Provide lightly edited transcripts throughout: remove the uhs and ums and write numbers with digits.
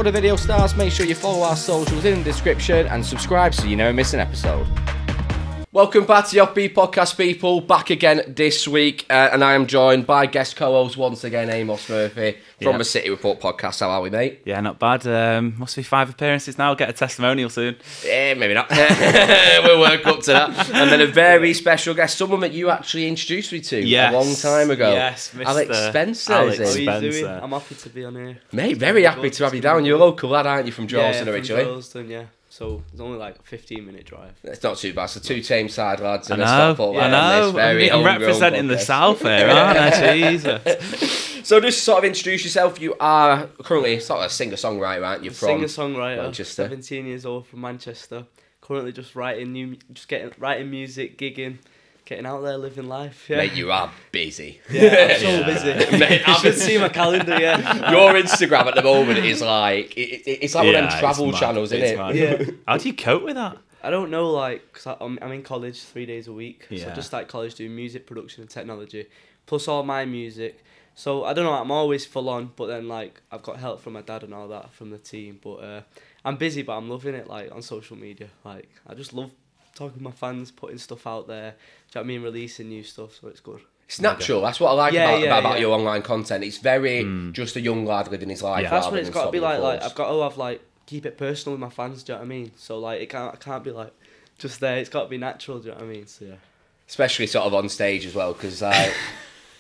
Before the video starts, make sure you follow our socials in the description and subscribe so you never miss an episode. Welcome back to the Offbeat Podcast, people. Back again this week, and I am joined by guest co-host once again, Amos Murphy from the City Report podcast. How are we, mate? Yeah, not bad. Must be 5 appearances now. Get a testimonial soon. Yeah, maybe not. We'll work up to that. And then a very special guest, someone that you actually introduced me to a long time ago. Yes, Mr. Alex Spencer. Alex is Spencer. How are you doing? I'm happy to be on here. Mate, very happy to have you down. You're a local lad, aren't you, from Charleston originally? From Charleston, yeah. So it's only like a 15-minute drive. It's not too bad. So two Tameside lads and I a know, Stockport I lad. know. I'm representing the South here, aren't I? Jesus. So just sort of introduce yourself. You are currently sort of a singer-songwriter, aren't you? From Singer-songwriter, Manchester. 17 years old from Manchester. Currently just writing music, gigging, getting out there, living life. Yeah. Mate, you are busy. Yeah, I'm so busy. Mate, I should see my calendar. Yeah. Your Instagram at the moment is like it's like one of them travel channels, isn't it? Yeah. How do you cope with that? I don't know, like, because I'm in college 3 days a week. So Yeah. I just started college doing music production and technology, plus all my music. So I don't know, I'm always full on, but then like I've got help from my dad and all that from the team. But I'm busy, but I'm loving it, like on social media. Like I just love talking to my fans, putting stuff out there. Do you know what I mean? Releasing new stuff, so it's good. It's natural. That's what I like about your online content. It's very just a young lad living his life. Yeah. That's what it's got to be like. Like I've got to have like keep it personal with my fans. Do you know what I mean? So like I can't be like just there. It's got to be natural. Do you know what I mean? So yeah. Especially sort of on stage as well, because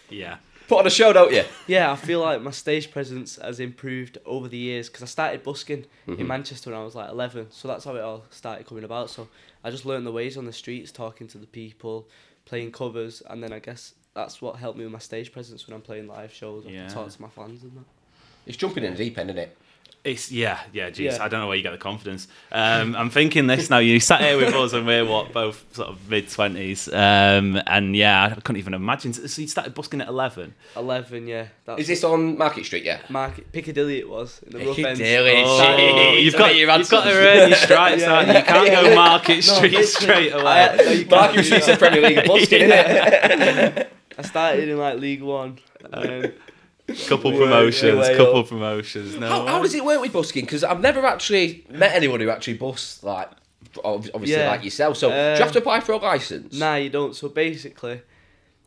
Yeah. put on a show, don't you? Yeah, I feel like my stage presence has improved over the years because I started busking in Manchester when I was like 11, so that's how it all started coming about. So I just learned the ways on the streets, talking to the people, playing covers, and then I guess that's what helped me with my stage presence when I'm playing live shows. I can talk to my fans and that. It's jumping in the deep end, isn't it? It's geez, Yeah. I don't know where you get the confidence. I'm thinking this now. You sat here with us, and we're both sort of mid-20s, and yeah, I couldn't even imagine. So you started busking at 11. 11, yeah. Is this on Market Street? Yeah. Piccadilly it was in the rough ends. Piccadilly. Oh, you've got to earn your stripes, aren't you? You can't go Market Street straight away. Market Street's a Premier League of busking, isn't it? I started in like League One. And then Couple promotions. No. How does it work with busking? Because I've never actually met anyone who actually busts, like, obviously like yourself. So do you have to apply for a licence? Nah, you don't. So basically,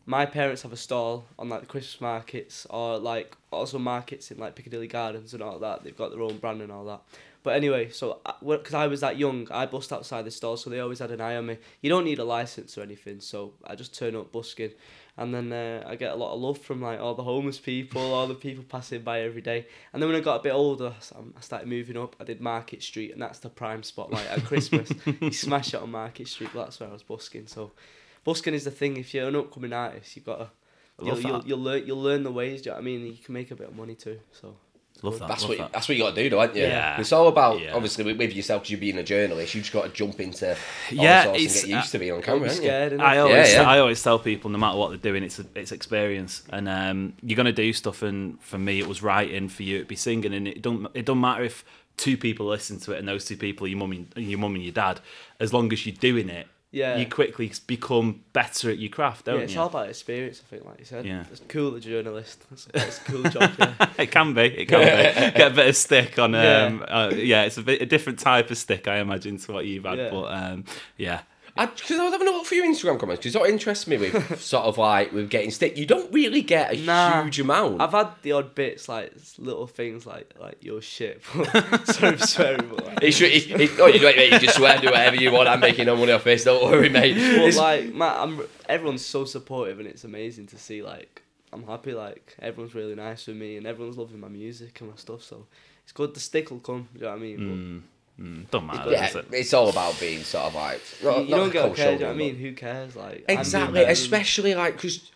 my parents have a stall on like the Christmas markets or like also markets in like Piccadilly Gardens and all that. They've got their own brand and all that. But anyway, so because I was that young, I bust outside the stall, so they always had an eye on me. You don't need a licence or anything, so I just turn up busking. And then I get a lot of love from like all the homeless people, all the people passing by every day. And then when I got a bit older, I started moving up. I did Market Street, and that's the prime spot. Like at Christmas, you smash it on Market Street. But that's where I was busking. So, busking is the thing. If you're an upcoming artist, you've got to you'll learn the ways. Do you know what I mean? You can make a bit of money too. So. Love that. That's what you got to do, though, aren't you? Yeah. It's all about obviously with yourself, because you being a journalist, you just got to jump into all sorts and get used to being on camera. Scared, I always tell people, no matter what they're doing, it's experience, and you're gonna do stuff. And for me, it was writing. For you, it'd be singing, and it don't matter if 2 people listen to it, and those 2 people are your mum and your dad. As long as you're doing it. Yeah. You quickly become better at your craft, don't you? It's all about experience, I think, like you said. Yeah. It's cool, the journalist. That's a cool job, yeah. It can be. Get a bit of stick on. It's a different type of stick, I imagine, to what you've had. Yeah. But yeah. Because I was having a look for your Instagram comments, because it interests me with sort of like with getting stick. You don't really get a huge amount. I've had the odd bits, like little things like your shit. Sorry for swearing, but like, you just swear, do whatever you want. I'm making no money off this. Don't worry, mate. but like, everyone's so supportive, and it's amazing to see. Like, I'm happy. Like, everyone's really nice with me, and everyone's loving my music and my stuff. So it's good. The stick will come. Do you know what I mean? Don't matter. Yeah, it's all about being sort of like you don't get to care. Do you know what I mean? Who cares? Like exactly, especially like because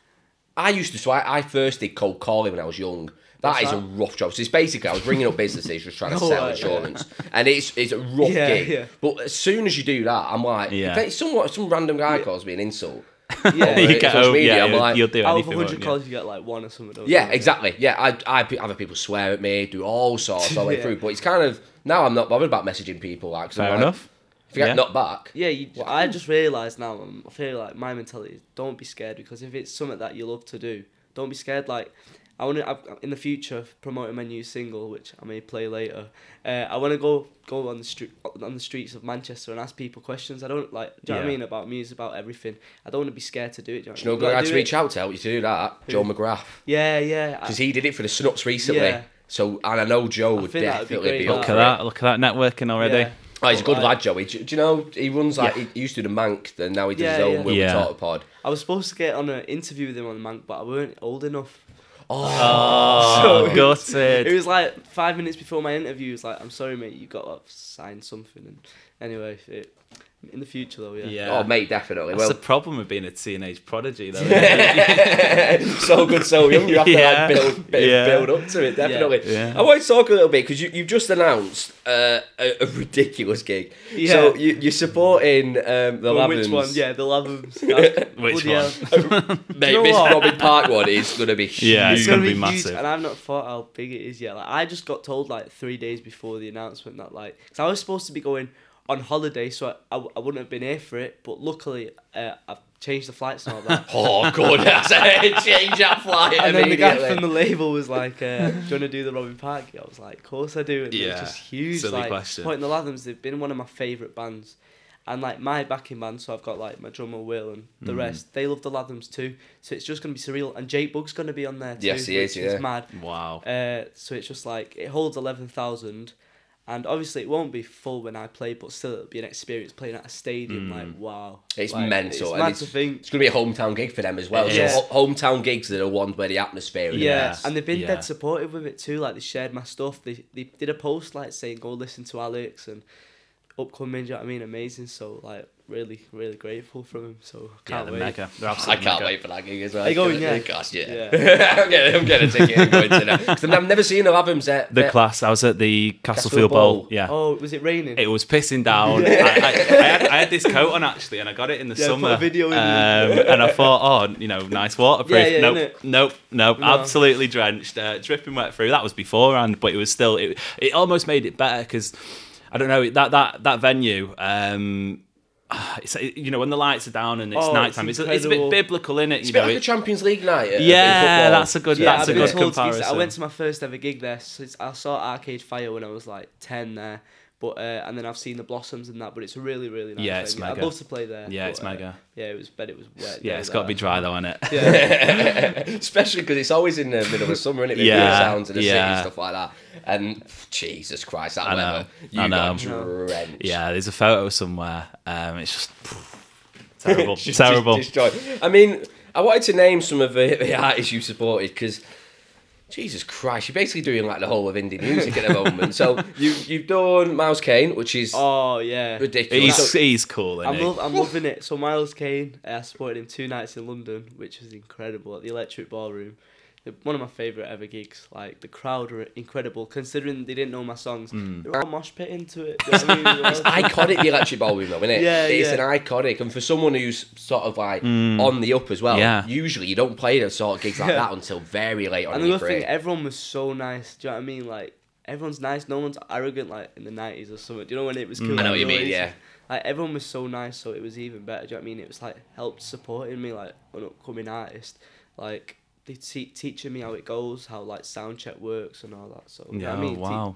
I used to. So I first did cold calling when I was young. That is a rough job. So it's basically I was ringing up businesses just trying to sell insurance, and it's a rough gig. Yeah. But as soon as you do that, I'm like, if it's some random guy calls me an insult. You get social media, I'm like, you'll do out anything. Out of 100 calls, you get like 1 or something. Yeah, exactly. Yeah, I other people swear at me, do all sorts all the way through. But it's kind of now I'm not bothered about messaging people. Like, fair enough. If you get knocked back. Yeah, I just realised now. I feel like my mentality is don't be scared, because if it's something that you love to do, don't be scared. Like, I want to in the future promoting my new single, which I may play later. I want to go on the streets of Manchester and ask people questions. I don't like. Do you know what I mean, about music, about everything? I don't want to be scared to do it. Do you know who I had to reach out to help you to do that? Who? Joe McGrath. Yeah. Because he did it for the Snuts recently. Yeah. So, and I know Joe would definitely be up Look for at it. Look at that networking already. Yeah. Oh, he's a good lad, Joey. Do you know, he runs like, he used to do the Mank, then now he does his own Will We Talk pod. I was supposed to get on an interview with him on the Mank, but I weren't old enough. Oh, gutted. It was like 5 minutes before my interview. He was like, "I'm sorry, mate, you got to sign something." And anyway, in the future though, yeah. Oh, mate, definitely. That's the problem with being a teenage prodigy, though. So good, so young. You have to like build up to it, definitely. Yeah. I want to talk a little bit because you've just announced a ridiculous gig. Yeah. So you're supporting the Lavins. Which one? Yeah, the Lavins. Which one? Mate, this Robin Park one is going to be huge. Yeah, it's going to be huge, massive. and I've not thought how big it is yet. Like, I just got told like 3 days before the announcement that because I was supposed to be going on holiday, so I wouldn't have been here for it. But luckily, I've changed the flights and all that. Oh, good. Change that flight And then the guy immediately. from the label was like, "Do you want to do the Robin Park gig?" I was like, "Of course I do." And it was just huge. Silly like, question. supporting the Lathams, they've been one of my favourite bands. And like my backing band, so I've got like my drummer Will and the rest. They love the Lathams too, so it's just gonna be surreal. And Jake Bug's gonna be on there too. Yes, he is. Which is mad. Wow. So it's just like it holds 11,000, and obviously it won't be full when I play, but still it'll be an experience playing at a stadium. Like wow, It's like, mental. It's mad to think. It's going to be a hometown gig for them as well. Yeah. So hometown gigs are the ones where the atmosphere is. Yeah, Yes. and they've been Yeah. dead supportive with it too. Like they shared my stuff. They did a post like saying go listen to Alex and upcoming. Do you know what I mean? Amazing. So like really grateful from him. So can't they're wait. mega. They're I absolutely can't mega. wait for that gig as well. Are you going, yeah? Gosh, yeah. Yeah. I'm getting a ticket and going to that. 'Cause I've never seen the Lavins at The class, I was at the Castlefield Bowl. Bowl. Yeah. Oh, was it raining? It was pissing down. Yeah. I had this coat on actually, and I got it in the Yeah, summer. put a video in and I thought, nice waterproof. Yeah, nope, No. absolutely drenched, dripping wet through. That was beforehand, but it was still. It almost made it better because I don't know that venue. It's, when the lights are down and it's nighttime, it's a bit biblical, innit? It's a bit like a Champions League night. Yeah, that's a good. Yeah, that's a I've been good told to comparison. I went to my first ever gig there. So I saw Arcade Fire when I was like 10 there. But and then I've seen the Blossoms and that, but it's a really nice. Yeah, it's venue. mega. I'd love to play there. Yeah, but, it's mega. Yeah, it was wet. Yeah, it's got to be dry though, isn't it? Yeah. Especially because it's always in the middle of summer, isn't it? With Yeah, the sounds of the city yeah. and stuff like that. And Jesus Christ, that I know, weather. You I got know. drenched. Yeah, there's a photo somewhere. It's just terrible, Just terrible. destroyed. I mean, I wanted to name some of the artists you supported because Jesus Christ, you're basically doing like the whole of indie music at the moment. So you've done Miles Kane, which is ridiculous. He's cool. I'm loving it. So Miles Kane, I supported him 2 nights in London, which was incredible at the Electric Ballroom. One of my favourite ever gigs. Like the crowd were incredible, considering they didn't know my songs. They were all mosh pit into it. Do you know what I mean? It's iconic, the Electric Ballroom, though, isn't it? Yeah, it's yeah. an iconic, and for someone who's sort of like on the up as well, Yeah. usually you don't play those sort of gigs like that until very late on And in the your other thing, career. everyone was so nice. Do you know what I mean? Like everyone's nice. No one's arrogant like in the 90s or something. Do you know when it was cool? I know what you mean, yeah. Like everyone was so nice, so it was even better. Do you know what I mean? It was like helped supporting me like an upcoming artist. Like they teaching me how it goes, how like sound check works and all that. So you know what I mean? Wow.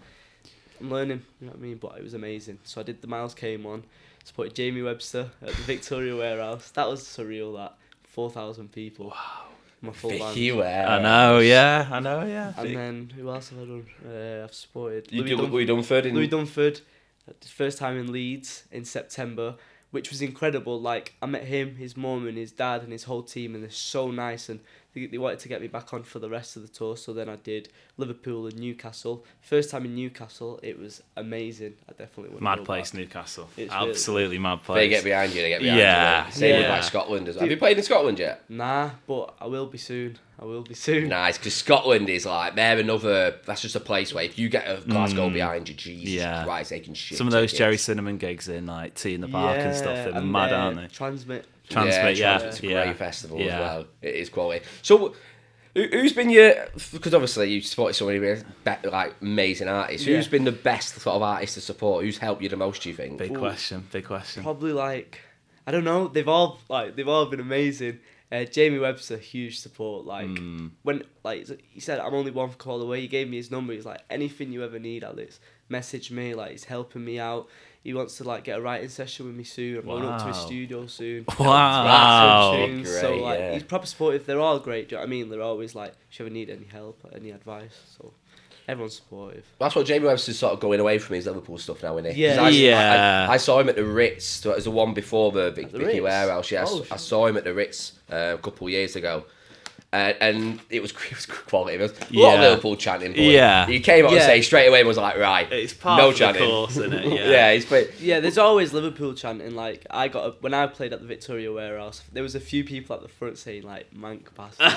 I'm learning. You know what I mean? But it was amazing. So I did the Miles Kane one. Supported Jamie Webster at the Victoria Warehouse. That was surreal. That 4,000 people. Wow. My full band. I I know, yeah. And then who else have I done? I've supported Louis Dunford. Louis Dunford. First time in Leeds in September, which was incredible. Like I met him, his mum, and his dad, and his whole team, and they're so nice. And they wanted to get me back on for the rest of the tour. So then I did Liverpool and Newcastle. First time in Newcastle, it was amazing. I definitely want to Mad go place, back. Newcastle. It's Absolutely mad They place. get behind you, Yeah. Yeah. Same with Yeah. like Scotland as well. Have you played in Scotland yet? Nah, but I will be soon. Nice, because Scotland is like, that's just a place where if you get a Glasgow behind you, Jesus Christ, they can shit. Some of those tickets. Jerry Cinnamon gigs in like Tea in the Park and stuff, they're mad, aren't they? Transmit. Transmit, It's a great festival as Yeah. well. It is quality. So, who's been because obviously you supported so many like amazing artists. Who's been the best sort of artist to support? Who's helped you the most, do you think? Big question. Probably like, I don't know. They've all been amazing. Jamie Webster, huge support. Like when he said, I'm only one call away. He gave me his number. He's like, anything you ever need, Alex, message me. Like, he's helping me out. He wants to like get a writing session with me soon. I'm going up to his studio soon. Wow. Great, so like he's proper supportive. They're all great. Do you know what I mean? They're always like, if you ever need any help, any advice. So everyone's supportive. That's what Jamie Webster's sort of going away from his Liverpool stuff now, isn't he? Yeah. I saw him at the Ritz. So it was the one before the Vicky Ritz? Warehouse. Yeah, I saw him at the Ritz a couple of years ago. And it was quality. There was a lot of Liverpool chanting. But he came on stage straight away and was like, right, it's part no of chanting. the course, isn't it? Yeah, there's always Liverpool chanting. Like when I played at the Victoria Warehouse, there was a few people at the front saying like "Mank bastard."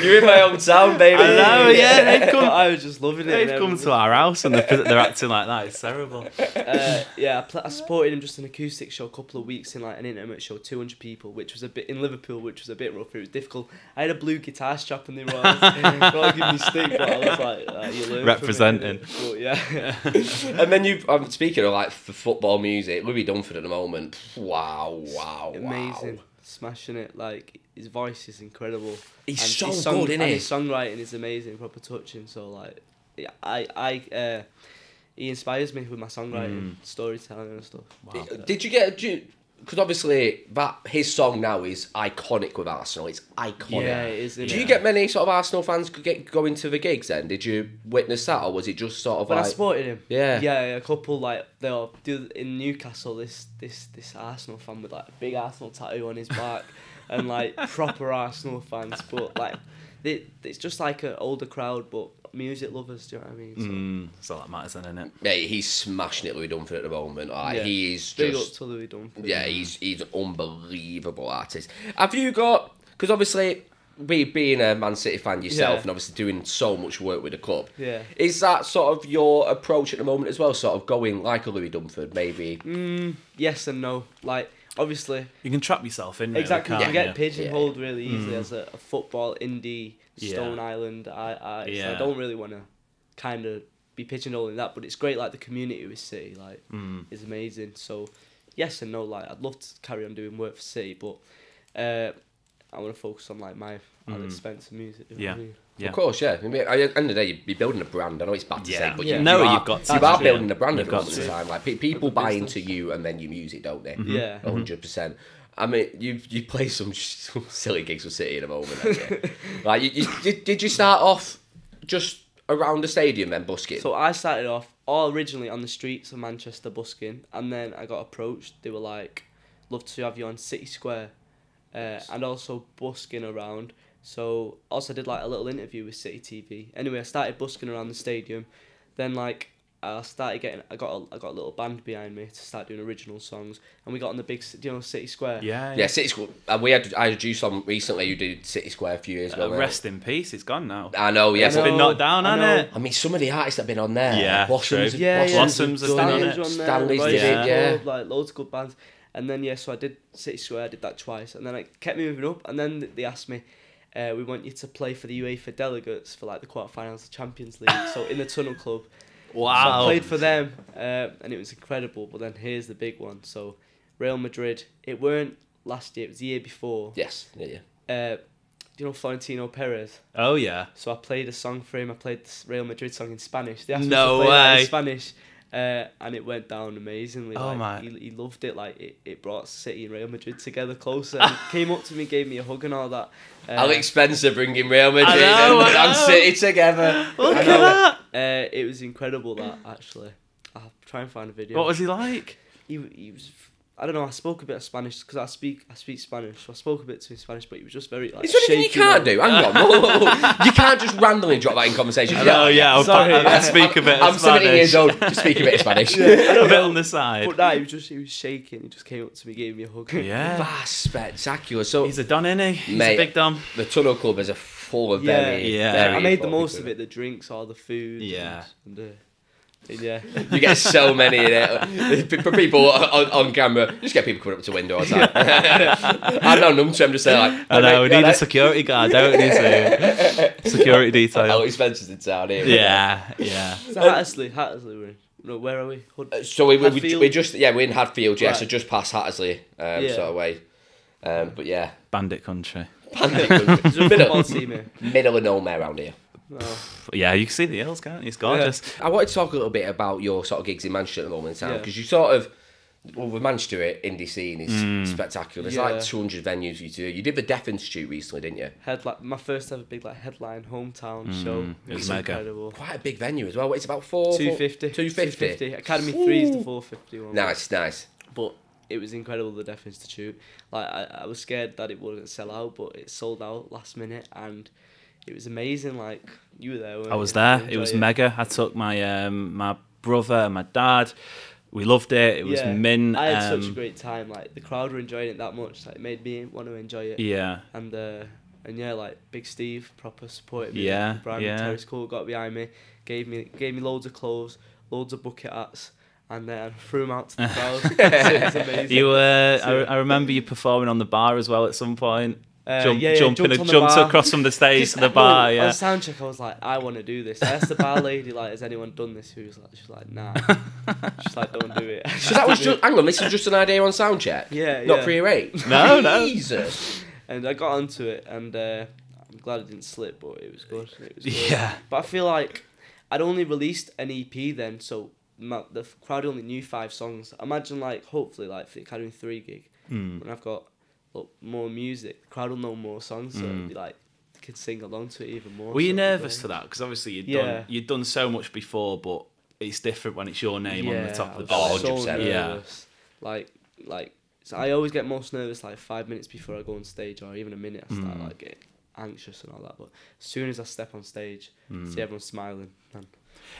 You're in my hometown, baby. I know, yeah. They've come, I was just loving it. They've come to our house and they're acting like that. It's terrible. I supported him just an acoustic show a couple of weeks in like an intimate show, 200 people, which was a bit in Liverpool, which was a bit rough. It was difficult. I had a blue guitar strap and they were all giving me stick, but I was like, you learn representing. But yeah. And then I'm speaking of like for football music, Louis Dunford at the moment. Wow. Amazing. Smashing it. Like his voice is incredible. He's and so good, isn't he? And his songwriting is amazing, proper touching. So like, yeah, he inspires me with my songwriting, storytelling and stuff. Wow. Did you get? Because obviously his song now is iconic with Arsenal. It's iconic. Yeah, it is. Do you get many sort of Arsenal fans going to the gigs then? Did you witness that, or was it just sort of when like... I supported him? Yeah. Yeah, a couple like they'll do in Newcastle. This Arsenal fan with like a big Arsenal tattoo on his back, and like proper Arsenal fans. But like it's just like an older crowd, but music lovers. Do you know what I mean? So all that matters then, isn't it? Yeah, he's smashing it, Louis Dunford, at the moment. Like, he is big just... up to Louis Dunford. Yeah, he's an unbelievable artist. Have you got... Because obviously, being a Man City fan yourself and obviously doing so much work with the club, is that sort of your approach at the moment as well? Sort of going like a Louis Dunford, maybe? Yes and no. Like, obviously... You can trap yourself in, really, exactly. You can't can get pigeonholed really easily Mm. as a football indie Stone Island. So I don't really want to kind of be pigeonholed in that, but it's great. Like the community with City, like is amazing. So yes and no. Like I'd love to carry on doing work for City, but I want to focus on like my Alex Spencer music. You know what I mean? Of course, yeah. I mean, at the end of the day, you're building a brand. I know it's bad to say, but you've got to. You are building a brand at the moment in time. Like people buy into you and then your music, don't they? Yeah, 100%. I mean, you play some silly gigs with City at the moment, haven't you? Like, did you start off just around the stadium then busking? So I started off all originally on the streets of Manchester busking, and then I got approached. They were like, "Love to have you on City Square," and also busking around. So also did like a little interview with City TV. Anyway, I started busking around the stadium. Then like I got a little band behind me to start doing original songs, and we got on the big, City Square. Yeah, City Square. I had you some recently who did City Square a few years ago. Rest in peace. It's gone now. I know. Yes, it's been knocked down, hasn't it? I mean, some of the artists that have been on there. Yeah, Blossoms. Blossoms has been on it. Stanley's did it. Like loads of good bands. And then so I did City Square. I did that twice, and then I kept moving up. And then they asked me, "We want you to play for the UEFA delegates for like the quarterfinals of Champions League." So in the Tunnel Club. Wow. So I played for them, and it was incredible. But then here's the big one. So Real Madrid. It weren't last year. It was the year before. Yes. Yeah. Do you know Florentino Perez? Oh yeah. So I played a song for him. I played this Real Madrid song in Spanish. They asked me No to play that way. in Spanish, and it went down amazingly. Oh like, my. He loved it. Like it brought City and Real Madrid together closer. And he came up to me, gave me a hug and all that. Alex Spencer bringing Real Madrid I know. and City together. Look at that. It was incredible. That actually, I'll try and find a video. What was he like? He was. I don't know. I spoke a bit of Spanish because I speak Spanish. So I spoke a bit to him in Spanish, but he was just very like. Is there anything you can't do? Hang on. Whoa. You can't just randomly drop that in conversation. Oh yeah. Sorry. I speak a bit of I'm Spanish. 17 years old. Just speak a bit of Spanish. A bit on the side. But he was shaking. He just came up to me, gave me a hug. Yeah. That's spectacular. So He's a don, isn't he? He's mate, a big don. The Tunnel Club is a full of very. I made the most of it. The drinks, all the food. Yeah. Yeah. You get so many in it. For people on camera, just get people coming up to the window all the time. I'm not numb to them, just say like... I know, we need a security guard, don't we? So, security detail. Alex Spencer's in town here. Yeah. So Hattersley, we're in. No, where are we? So we Hadfield? just... Yeah, we're in Hadfield, yeah, so just past Hattersley, sort of way. But yeah. Bandit country. There's a football team here. Middle of nowhere around here. Oh. Yeah, you can see the hills, can't you? It's gorgeous. I wanted to talk a little bit about your sort of gigs in Manchester at the moment in town, Yeah. because you sort of, well, the Manchester indie scene is spectacular. There's like Yeah. 200 venues you do. You did the Deaf Institute recently, didn't you? My first ever big headline hometown show. It was It's mega. incredible. Quite a big venue as well. It's about 250. 250. Academy 3 is the 450 one. Nice. But it was incredible, the Deaf Institute. Like I was scared that it wouldn't sell out, but it sold out last minute, and it was amazing. Like, you were there, weren't I was you? there. Did It you was enjoy mega. I took my my brother and my dad. We loved it. It was mint. I had such a great time. Like, the crowd were enjoying it that much. Like, it made me want to enjoy it. Yeah. And yeah, like Big Steve proper supported me. Yeah, Brian yeah. Terry School got behind me, gave me loads of clothes, loads of bucket hats, and then threw them out to the crowd. It was amazing. You I remember you performing on the bar as well at some point. Jumped on the Jumped bar. across from the stage to the bar. On Yeah. soundcheck, I was like, I want to do this. I asked the bar lady, like, has anyone done this? She's like, nah. She's like, don't do it. So that was just, hang on, this was just an idea on soundcheck? Yeah, Not yeah. pre-arranged? No, no. Jesus. And I got onto it, and I'm glad it didn't slip, but it was good. It was good. Yeah. But I feel like I'd only released an EP then, so the crowd only knew 5 songs. Imagine, like, hopefully, like, for the Academy 3 gig, when I've got more music, the crowd will know more songs, so it'll be like, they can sing along to it even more. Were you so nervous for that? Because obviously you'd done so much before, but it's different when it's your name on the top of the I bill. was so 100%. nervous. Like, so I always get most nervous like 5 minutes before I go on stage, or even a minute. I start like getting anxious and all that. But as soon as I step on stage, see everyone smiling, man.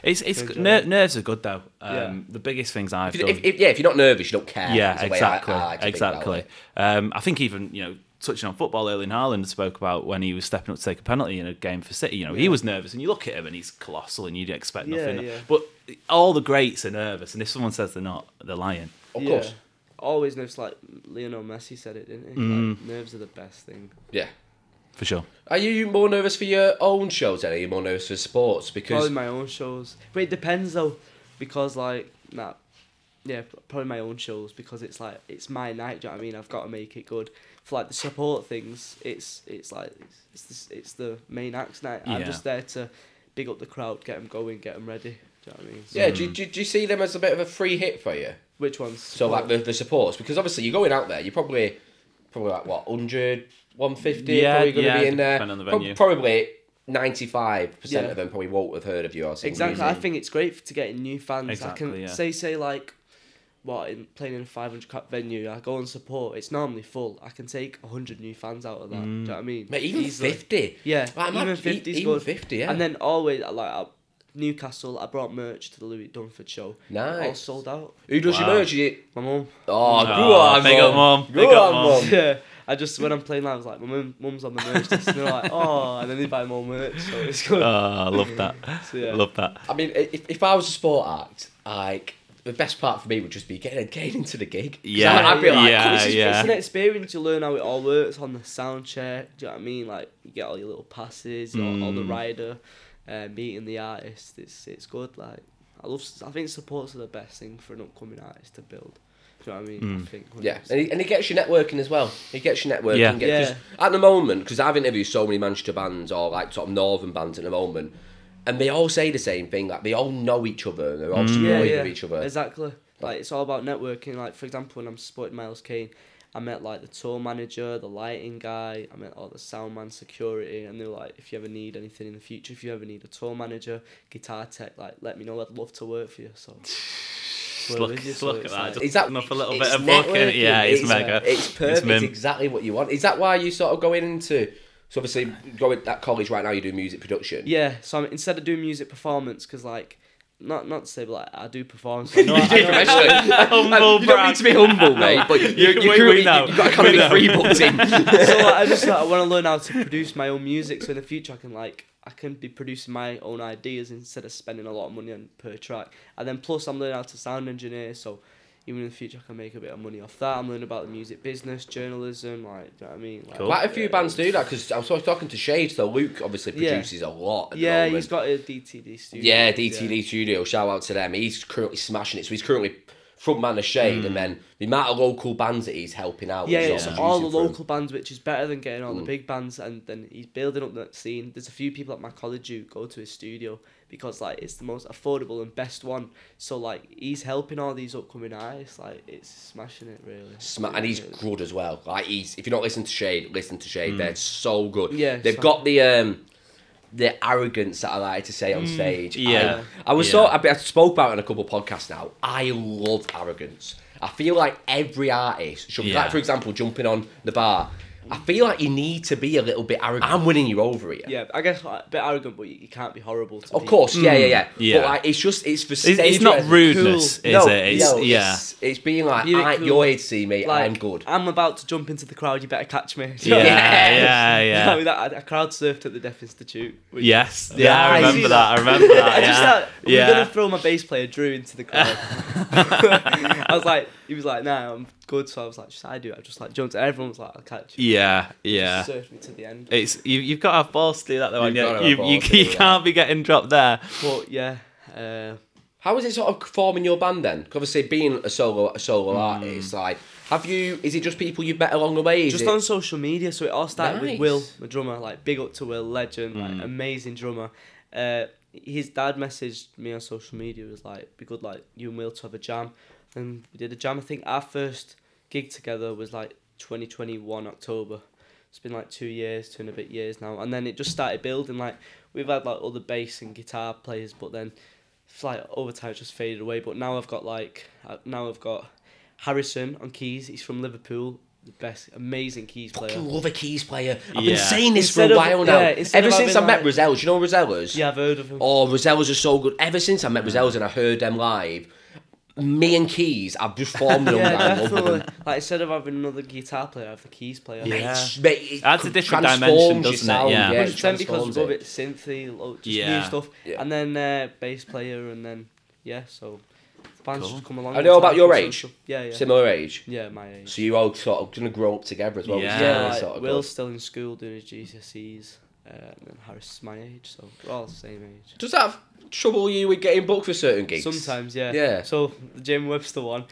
It's enjoy nerves are good though. Yeah. The biggest things I've done. If you're not nervous, you don't care. Yeah, is the way exactly. I like to think Exactly. about it. I think even touching on football, Erling Haaland spoke about when he was stepping up to take a penalty in a game for City. He was nervous, and you look at him and he's colossal, and you'd expect nothing. Yeah. But all the greats are nervous, and if someone says they're not, they're lying. Of course. Always nervous. Like Lionel Messi said it, didn't he? Like, nerves are the best thing. Yeah. For sure. Are you more nervous for your own shows then? Are you more nervous for sports? Because Probably my own shows. But it depends though, because probably my own shows, because it's like, it's my night. Do you know what I mean? I've got to make it good. For like the support things, it's the main acts night. I'm just there to big up the crowd, get them going, get them ready. Do you know what I mean? So, yeah, do you see them as a bit of a free hit for you? which ones? So like the supports, because obviously you're going out there, you're probably like what 100, 150, probably going to be in there. Depending on the venue. Probably 95% of them probably won't have heard of you or something. Exactly. I think it's great to get new fans. Exactly, I can say like, playing in a 500 cap venue, I go and support. It's normally full. I can take 100 new fans out of that. Do you know what I mean? Mate, even Easily. 50. Yeah, Like, even 50 is good. 50, yeah. And then always Newcastle, I brought merch to the Louis Dunford show. Nice. All sold out. Who does your Wow. merch? Is it? My mum. Oh, go on, big up, Mum. Big Go up, on, Mum. Mum. Yeah. When I'm playing live, I was like, my mum's on the merch list, and they're like, oh, and then they buy more merch, so it's good. Oh, I love that. So, yeah. Love that. I mean, if I was a sport act, like, the best part for me would just be getting into the gig. 'Cause Yeah, I'd be like, yeah, It's yeah. an experience. You learn how it all works on the sound check. Do you know what I mean? Like, you get all your little passes, all the rider, meeting the artist. It's good. Like, I think supports are the best thing for an upcoming artist to build. Do you know what I mean? I think. 100%. Yeah, and it gets you networking as well. It gets you networking. Yeah. 'Cause at the moment, because I've interviewed so many Manchester bands or like sort of northern bands at the moment, and they all say the same thing. Like, they all know each other and they're all supportive of each other. Exactly. Like, it's all about networking. Like, for example, when I'm supporting Miles Kane, I met like the tour manager, the lighting guy, I met all the sound man, security, and they were like, if you ever need anything in the future, if you ever need a tour manager, guitar tech, like, let me know, I'd love to work for you. So Look at that. Just Is that enough a little it's bit of booking? networking. Yeah, it's mega. It's perfect. mint. It's exactly what you want. Is that why you sort of going into? So obviously, going at college right now, you do music production. yeah, so instead of doing music performance, because like, not to say, but like, I do performance. I know, You do professionally. Humble You don't need to be humble, mate, but you've got Academy 3 booked in. So like, I want to learn how to produce my own music, so in the future I can be producing my own ideas instead of spending a lot of money on per track. And then plus I'm learning how to sound engineer, so even in the future I can make a bit of money off that. I'm learning about the music business, journalism, like, do you know what I mean? Like, Cool. Quite a few bands do that, because I was talking to Shade, so Luke obviously produces a lot at the yeah, moment. he's got a DTD studio. Yeah, DTD Studio, shout out to them. He's currently smashing it, so he's currently frontman of Shade, and then the amount of local bands that he's helping out. Yeah, is it's sort of all the producing for him. local bands, which is better than getting all the big bands, and then he's building up that scene. There's a few people at my college who go to his studio because like it's the most affordable and best one. So like he's helping all these upcoming artists. Like it's smashing it really. And he's good as well. Like if you're not listening to Shade, listen to Shade. They're so good. Yeah, they've got the arrogance that I like to say on stage. Yeah. I spoke about it in a couple of podcasts now. I love arrogance. I feel like every artist should, like for example, jumping on the bar. I feel like you need to be a little bit arrogant. I'm winning you over here. Yeah, I guess like, a bit arrogant, but you can't be horrible to Of course, yeah. Yeah. But like, it's for stage. It's not rudeness, Cool. is No, it? it's being like, Be cool. you're here to see me. Like, I'm good. I'm about to jump into the crowd. You better catch me. Yeah. I mean, I crowd surfed at the Deaf Institute. Yes. Yeah, I I remember see that. I remember that. We were gonna throw my bass player Drew into the crowd. I was like, he was like, "Nah, I'm good." So I was like, "Just I do." I just like jumped. Everyone was like, "I'll catch you." Yeah. Surfed me to the end. It's you've got to have balls to do that though. You've gotta have You balls to do can't be getting dropped there. But yeah, How was it sort of forming your band then? 'Cause obviously being a solo artist, like, is it just people you've met along the way? just on social media. So it all started Nice. with Will, my drummer. Like big up to Will, legend, like amazing drummer. His dad messaged me on social media. Was like, "Be good, like you and Will to have a jam," and we did a jam. I think our first gig together was like 2021 October. It's been like 2 years, 2.5 years now, and then it just started building. Like we've had like other bass and guitar players, but then it's like over time it just faded away. But now I've got Harrison on keys. He's from Liverpool, the best, amazing keys player. I love a keys player. I've Yeah. been saying this Instead for a of- while now. yeah, instead Ever of since I having, met like- Rosellas, you know Rosellas? Yeah, I've heard of him. Oh, Rosellas are so good. Ever since I met Rosellas and I heard them live, me and Keys, I've just formed them. Yeah, I love definitely. them. Like instead of having another guitar player, I have the keys player. Yeah. It Adds a different transforms dimension, your doesn't it? sound, Yeah. it 100% because transforms we're a it. bit synthy, just Yeah. new stuff, Yeah. and then bass player, and then so the band's Cool. just come along. I know in about time your from age. social- Yeah. Similar age. Yeah, my age. So you all sort of gonna grow up together as well. Yeah. which is Yeah, really like, sort of Will's good. still in school doing his GCSEs, and then Harris is my age, so we're all the same age. Does that trouble you with getting booked for certain gigs? Sometimes, yeah. Yeah. So the Jamie Webster one,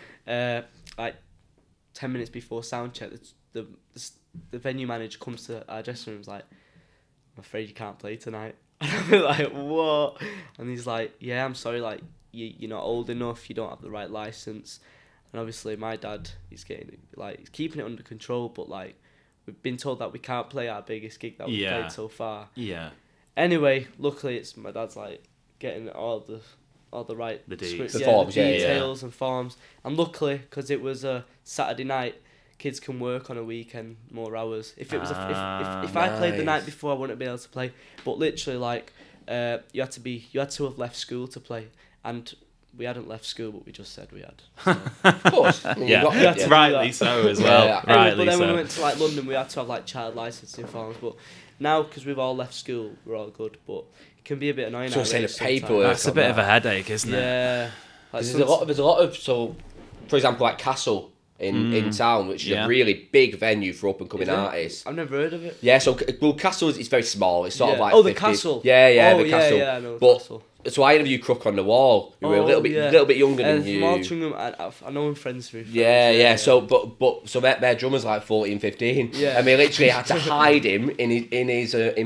like 10 minutes before sound check, the venue manager comes to our dressing room and is like, "I'm afraid you can't play tonight." And I'm like, "What?" And he's like, "Yeah, I'm sorry, like you're not old enough, you don't have the right license." And obviously my dad is getting he's keeping it under control, but like we've been told that we can't play our biggest gig that we've played so far. Yeah. Anyway, luckily it's my dad's like getting all the right The deeds. scripts, The yeah, forms, the yeah, yeah. details and forms. And luckily, because it was a Saturday night, kids can work on a weekend more hours. If it was if I played the Nice. night before, I wouldn't be able to play. But literally, like you had to have left school to play, and we hadn't left school, but we just said we had. So. Of course. I mean, Yeah, you've got- Yeah. rightly so as well. Yeah. Anyway, Rightly but then when we so. went to like London, we had to have like child licensing forms. But now, because we've all left school, we're all good. But it can be a bit annoying. So our saying age the sometimes. paperwork. That's a bit of a headache, isn't it? Yeah. Like There's a lot of so, for example, like Castle in town, which is Yeah. a really big venue for up and coming Is it? artists. I've never heard of it. Yeah, so Castle is very small. It's sort of Yeah. like Oh, the 50 Castle. Yeah, Oh, the yeah, Castle. yeah, I know the But Castle. so I interviewed Crook on the Wall, who were a little bit younger than you. From Altrincham, I know him friends through. Friends, Yeah. So, but their drummer's like 14, 15. Yeah. And we literally had to hide him in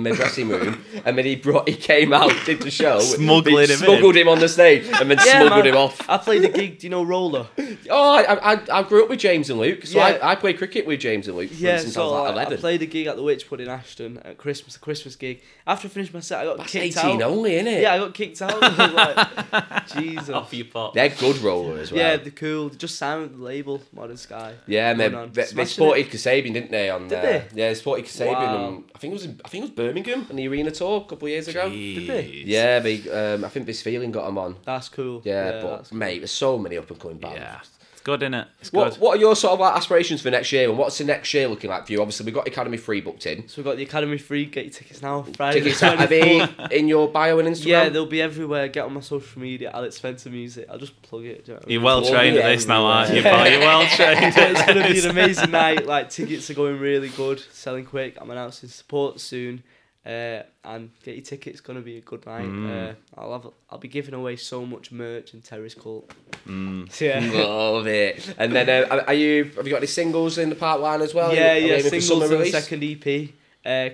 the dressing room. And then he came out, did the show, smuggled him on the stage, and then smuggled him off. I played a gig. Do you know Roller? Oh, I grew up with James and Luke, so Yeah. I played cricket with James and Luke since I was like 11. I played a gig at the Witchwood in Ashton at Christmas, a Christmas gig. After I finished my set, I got That's kicked 18 out. only, innit? Yeah, I got kicked out. I was like, Jesus. Off you pop. They're good roller as well. Yeah, they're cool. They just signed with the label Modern Sky. Yeah, Going man. on. They Smashing sported it. Kasabian, didn't they? On Did they? Yeah, they sported Kasabian. Wow. I think it was Birmingham on the arena tour a couple of years ago. Did they? Yeah, I think this feeling got them on. That's cool. Yeah, but that's cool. mate, there's so many up and coming bands. Yeah. It's good, innit? It's good. What are your sort of like aspirations for next year, and what's the next year looking like for you? Obviously, we've got Academy Free booked in. So we've got the Academy free. Get your tickets now. Friday. Tickets the are they 24th. in your bio and Instagram? Yeah, they'll be everywhere. Get on my social media, Alex Spencer Music. I'll just plug it. Do you know what I mean? You're well trained at this now, aren't you? everywhere. Pal? You're well trained. It's gonna be an amazing night. Like tickets are going really good, selling quick. I'm announcing support soon. and get your tickets. Gonna be a good night. I'll be giving away so much merch and Terry's Cult. So, yeah. Love it. And then have you got any singles in the pipeline as well? Yeah. For Singles and the release? second EP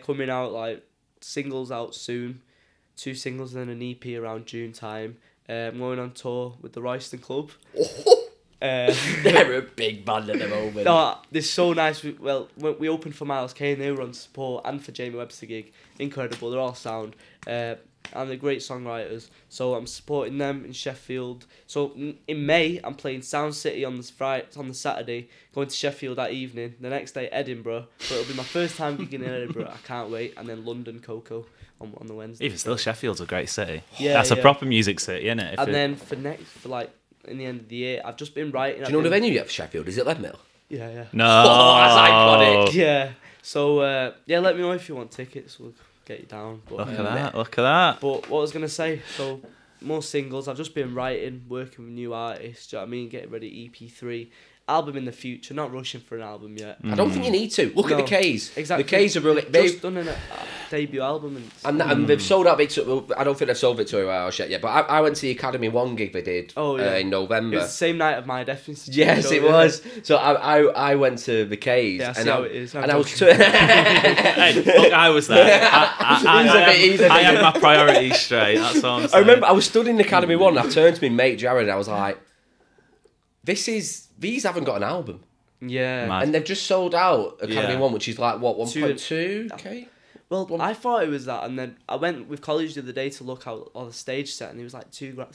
coming out, like singles out soon. 2 singles and then an EP around June time. I'm going on tour with the Royston Club. They're a big band at the moment. No, they're so nice. When we opened for Miles Kane, they were on support, and for Jamie Webster gig. Incredible. They're all sound. And they're great songwriters. So I'm supporting them in Sheffield. So in May, I'm playing Sound City on the Saturday, going to Sheffield that evening. The next day, Edinburgh. So it'll be my first time gigging in Edinburgh. I can't wait. And then London, Coco on the Wednesday. Even still, Sheffield's a great city. Yeah, That's a proper music city, isn't it? Then in the end of the year, I've just been writing. Do you know the venue yet for Sheffield? Is it Leadmill? Yeah. No. Oh, that's iconic. Yeah. So let me know if you want tickets. We'll get you down. But, Look at that. But what I was gonna say, so more singles. I've just been writing, working with new artists. Do you know what I mean? Getting ready EP3. Album in the future. Not rushing for an album yet. I don't think you need to. Look at the K's. Exactly. The K's are really. Just done a debut album and they've sold out Victoria. I don't think they've sold Victoria Wales yet. But I went to the Academy 1 gig they did in November. It was the same night of my Death Institute. Yes, it was. So I went to the K's. Yeah, I see how it is. And I was. Hey, look, I was there. I had my priorities straight. That's all I'm saying. I remember I was stood in the Academy 1 and I turned to my mate Jared and I was like, these haven't got an album. Yeah. Mad. And they've just sold out Academy 1, which is like, what, 1.2k? Well, I thought it was that, and then I went with college the other day to look out on the stage set, and it was like 2,000.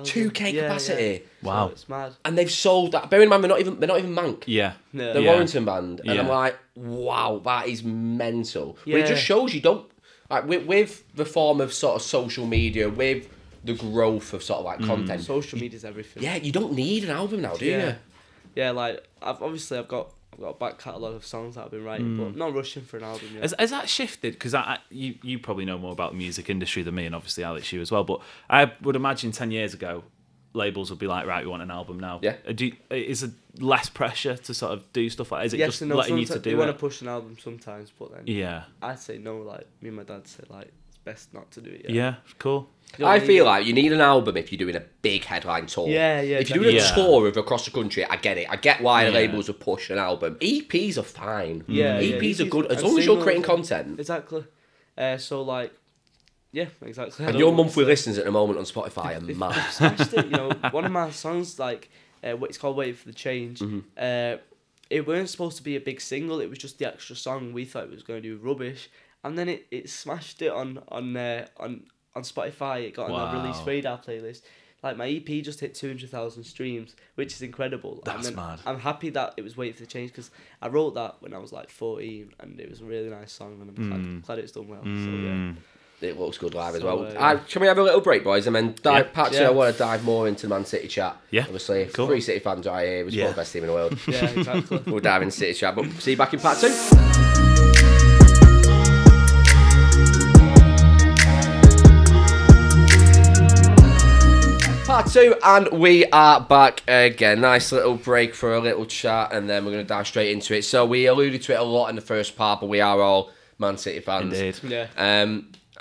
2k capacity. Yeah. Wow. So it's mad. And they've sold that. Bear in mind, they're not even Mank. Yeah. They're Yeah. Warrington band. And Yeah. I'm like, wow, that is mental. But Yeah. it just shows you don't, like, with the form of sort of social media, with the growth of sort of like content. Social media's everything. Yeah, you don't need an album now, do you? Yeah, like I've got a back catalogue of songs that I've been writing, but not rushing for an album yet. Has that shifted? Because you probably know more about the music industry than me, and obviously Alex, you as well. But I would imagine 10 years ago, labels would be like, right, we want an album now. Yeah. Is there less pressure to sort of do stuff like that? Is it Yes just and no, letting you to sometimes do they it? want to push an album sometimes, but then Yeah. I'd say no. Like me and my dad say, like it's best not to do it yet. Yeah, cool. I feel like you need an album if you're doing a big headline tour. Yeah. If you're doing a definitely. tour of across the country, I get it. I get why the Yeah. labels would push an album. EPs are fine. Yeah, EPs are good as and long as you're singles, creating content. Exactly. So like, yeah, exactly. And your monthly listens at the moment on Spotify are mad. I've smashed it. You know, one of my songs, like, it's called "Waiting for the Change." It weren't supposed to be a big single. It was just the extra song. We thought it was going to do rubbish, and then it smashed it on Spotify. It got on the Release Radar playlist. Like my EP just hit 200,000 streams, which is incredible. That's and then mad. I'm happy that it was "Waiting for the Change" because I wrote that when I was like 14, and it was a really nice song, and I'm glad it's done well. So yeah. It looks good live as So, well. yeah. Can we have a little break, boys, and then part two? Yeah. I want to dive more into the Man City chat. Yeah. Obviously, Cool. 3 City fans right here. We're the best team in the world. Yeah, exactly. We'll dive into City chat, but see you back in part 2. Part 2, and we are back again. Nice little break for a little chat, and then we're going to dive straight into it. So we alluded to it a lot in the first part, but we are all Man City fans. Indeed. Yeah.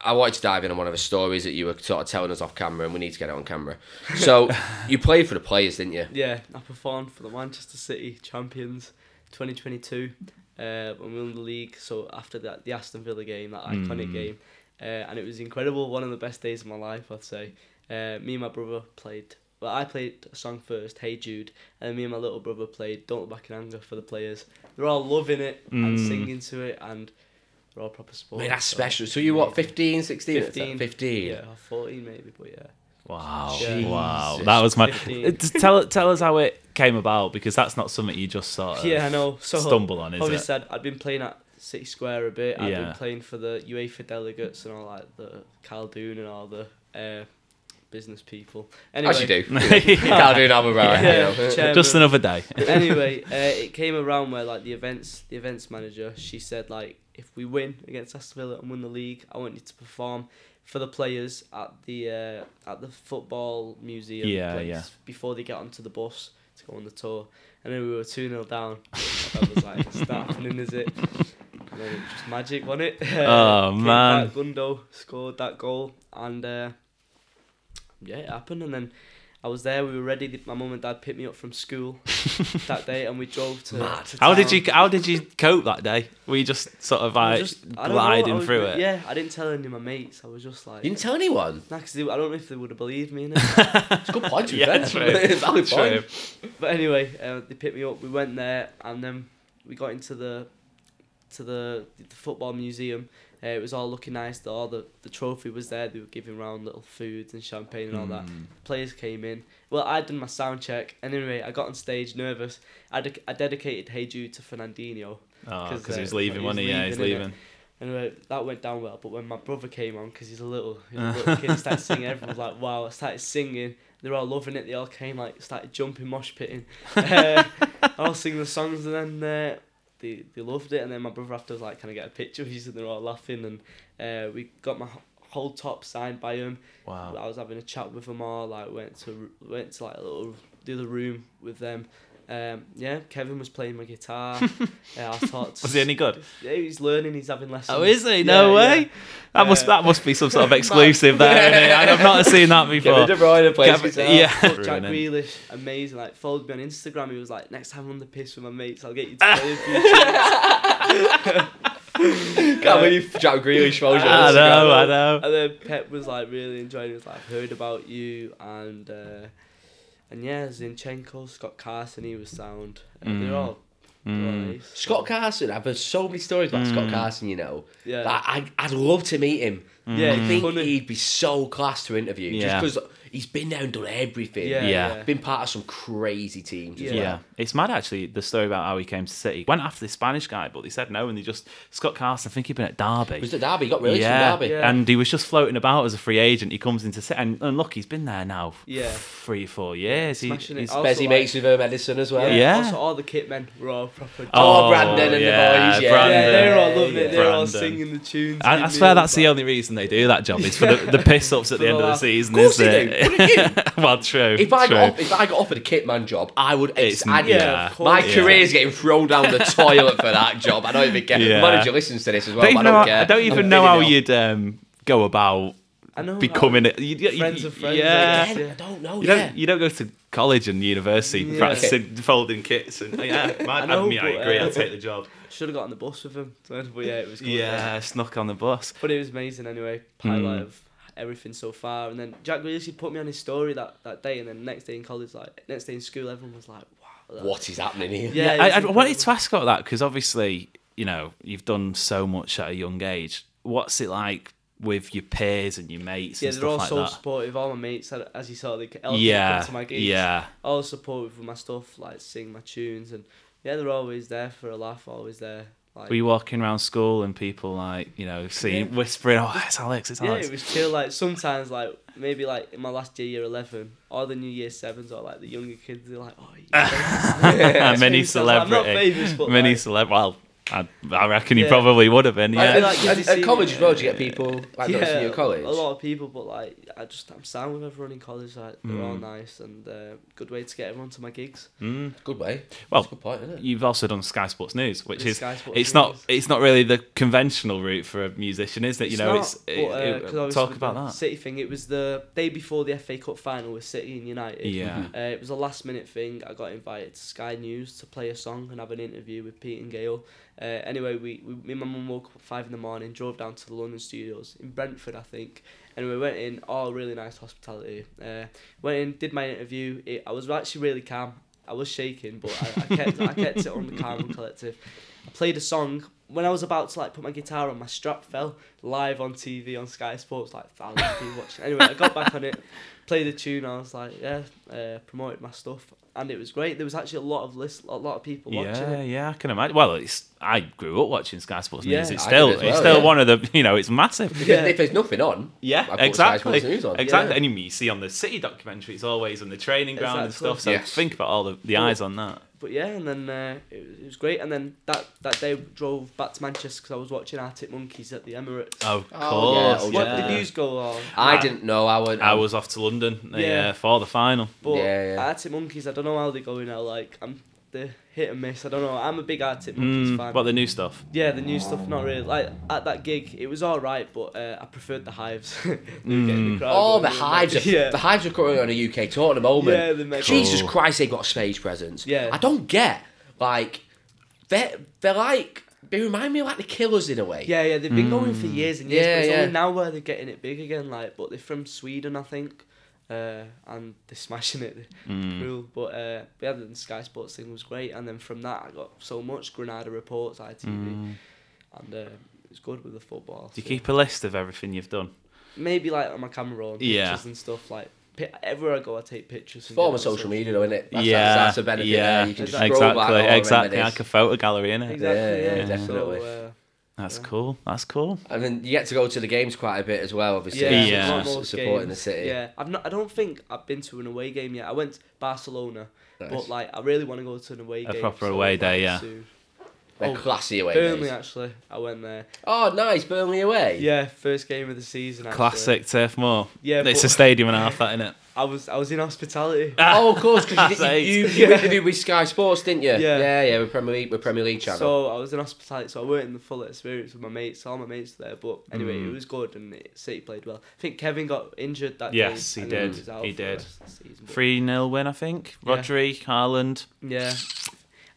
I wanted to dive in on one of the stories that you were sort of telling us off camera, and we need to get it on camera. So you played for the players, didn't you? Yeah, I performed for the Manchester City champions 2022 when we won the league. So after that, the Aston Villa game, that iconic game, and it was incredible. One of the best days of my life, I'd say. Me and my brother played. Well, I played a song first, "Hey Jude," and me and my little brother played "Don't Look Back in Anger" for the players. They're all loving it and singing to it, and we're all proper sports. Mate, that's special. So you what, 15, 16? 15. 15. Yeah, or 14 maybe, but yeah. Wow. Jesus. Wow. That was my... 15. Just tell us how it came about, because that's not something you just sort of Yeah, I know. So stumble on, is obviously, it? I'd been playing at City Square a bit. I'd Yeah. been playing for the UEFA delegates and all like the Caldoon and all the business people. Anyway, As you do. Can't do that without chairman. Just another day. Anyway, it came around where like the events manager, she said like, if we win against Aston Villa and win the league, I want you to perform for the players at the football museum before they get onto the bus to go on the tour. And then we were 2-0 down. I was like, it's not happening, is it? then it was just magic, wasn't it? Oh, man. Gundo scored that goal, and yeah, it happened. And then I was there. We were ready. My mum and dad picked me up from school that day, and we drove to. How did you cope that day? Were you just sort of like gliding through it? Yeah, I didn't tell any of my mates. I was just like. You didn't tell anyone? Nah, because I don't know if they would have believed me. It's a good point to be fair. Valid point. But anyway, they picked me up. We went there, and then we got into the football museum. It was all looking nice. All the trophy was there. They were giving around little foods and champagne and all that. Players came in. Well, I'd done my sound check. And anyway, I got on stage nervous. I dedicated Hey Jude to Fernandinho. Because he was leaving, wasn't he? Yeah, he's leaving. Anyway, that went down well. But when my brother came on, because he's a little kid, started singing. Everyone was like, wow. I started singing. They were all loving it. They all came, started jumping, mosh pitting. I was singing the songs, and then... They loved it, and then my brother after was like, "Can I get a picture with you?" And they're all laughing, and we got my whole top signed by him. Wow! I was having a chat with them all. Like went to like a little the other room with them. Yeah, Kevin was playing my guitar. I thought, was he any good? Yeah, he's learning. He's having lessons. Oh, is he? No way. Yeah. That must be some sort of exclusive there. Isn't it? I've not seen that before. Kevin De Bruyne plays guitar. Yeah. Jack Grealish, amazing. Like followed me on Instagram. He was like, "Next time I'm on the piss with my mates, I'll get you to play a few tunes." Can't believe Jack Grealish follows you on I Instagram. know. And then Pep was like really enjoying it. He was like, "I've heard about you," and yeah, Zinchenko, Scott Carson, he was sound. They're all nice. Scott Carson, I've heard so many stories about Scott Carson, you know. Yeah. I'd love to meet him. Yeah, I think he'd be so class to interview. Yeah. Just because he's been there and done everything. Yeah. Been part of some crazy teams as well. Yeah, it's mad actually, the story about how he came to City. Went after the Spanish guy, but they said no, and they just... Scott Carson, I think he'd been at Derby. He was at Derby, he got released from Derby. Yeah. And he was just floating about as a free agent. He comes into City, and look, he's been there now 3-4 years. He's Bezzy mates with Edison as well. Yeah. Also, all the kit men were all proper... Brandon and the boys, Yeah, they were all loving it. They were all singing the tunes. I swear that's the only reason they do that job. It's for the piss-ups at the end of the season, isn't it? Well, true. If I got offered a kitman job, I would. My career's getting thrown down the toilet for that job. I don't even care. The manager listens to this as well. I don't care. I don't even know how you'd go about becoming friends of friends. Yeah, I don't know. You don't go to college and university practicing folding kits and I agree. I'd take the job. Should have got on the bus with him, but yeah, it was good. Yeah, snuck on the bus. But it was amazing anyway. Highlight of everything so far. And then Jack Grealish put me on his story that day, and then next day in college, next day in school, everyone was like, "Wow, what is happening here?" Yeah, I wanted to ask about that because obviously, you've done so much at a young age. What's it like with your peers and your mates and stuff like that? Yeah, they're all so supportive. All my mates, as you saw, they come to my gigs. Yeah. All supportive with my stuff, like sing my tunes, and yeah, they're always there for a laugh, always there. Like, were you walking around school and people whispering, "Oh, it's Alex, it's Alex"? Yeah, it was chill. Like sometimes, maybe in my last year 11, all the new year 7s or the younger kids, they're like, "Oh, yeah." Many celebrity, I'm not famous, but many celebrity. Well, I reckon you probably would have been. Yeah. At college as well, do you get people noticing you at college? A lot of people, but I'm sound with everyone in college. They're all nice and good way to get everyone to my gigs. Good way. Well, that's a good point, isn't it? You've also done Sky Sports News, which is it's not really the conventional route for a musician, is it? Talk about that City thing. It was the day before the FA Cup final with City and United. Yeah. It was a last minute thing. I got invited to Sky News to play a song and have an interview with Pete and Gail. Anyway, me and my mum woke up at 5 a.m, drove down to the London studios in Brentford, I think. Anyway, went in, all really nice hospitality. Went in, did my interview. I was actually really calm. I was shaking, but I kept it on the calm and collective. I played a song. When I was about to put my guitar on, my strap fell live on TV on Sky Sports, thousands of people watching. Anyway, I got back on it, played the tune. I was promoted my stuff, and it was great. There was actually a lot of people watching it. Yeah, I can imagine. Well, I grew up watching Sky Sports News. Yeah, It's still one of the, it's massive. Yeah. If there's nothing on, yeah, exactly. Exactly. And you see on the City documentary, it's always on the training ground and stuff. So think about all the eyes on that. But yeah, and then it was great. And then that day drove back to Manchester because I was watching Arctic Monkeys at the Emirates. Oh, of course. What did you go on? I didn't know. I was off to London for the final. But Arctic Monkeys, I don't know how they're going now. they're hit and miss. I don't know. I'm a big Arctic Monkeys fan. But the new stuff. Yeah, the new stuff, not really. Like, at that gig, it was alright, but I preferred the Hives. The Oh, the Hives. The Hives are currently on a UK tour at the moment. Yeah, they're mega Jesus Christ, they've got a stage presence. Yeah. I don't get, like, they're like, they remind me of like the Killers in a way. Yeah, they've been going for years and years, Yeah, but it's yeah. only now where they're getting it big again, like, but they're from Sweden, I think, and they're smashing it. Cool. But yeah, the Sky Sports thing was great, and then from that I got so much Granada Reports, ITV, and it was good with the football. Do you keep a list of everything you've done? Maybe like on my camera roll, pictures and stuff, like, everywhere I go I take pictures. And Form of social media though, isn't it? That's a benefit yeah, there. You can just scroll back, exactly. Like a photo gallery, innit? Exactly, Yeah, definitely. So, That's cool. That's cool. And then you get to go to the games quite a bit as well, obviously. a lot more Supporting games. the city. Yeah, I don't think I've been to an away game yet. I went to Barcelona, Nice. but like I really want to go to an away game. A proper away day, yeah. Soon. They're classy away Burnley days. actually. I went there. Oh, nice, Burnley away. Yeah, first game of the season. Actually. Classic Turf Moor. Yeah, It's but a stadium and a half, that, innit? I was in hospitality. Oh, of course, because you interviewed with Sky Sports, didn't you? Yeah. Yeah, with Premier League channel. So I was in hospitality, so I weren't in the full experience with my mates. All my mates there, but anyway, it was good and City played well. I think Kevin got injured that day. Yes, he and then did. was out He for the did. rest of the season, but- 3-0 win, I think. Yeah. Rodri, Haaland. Yeah.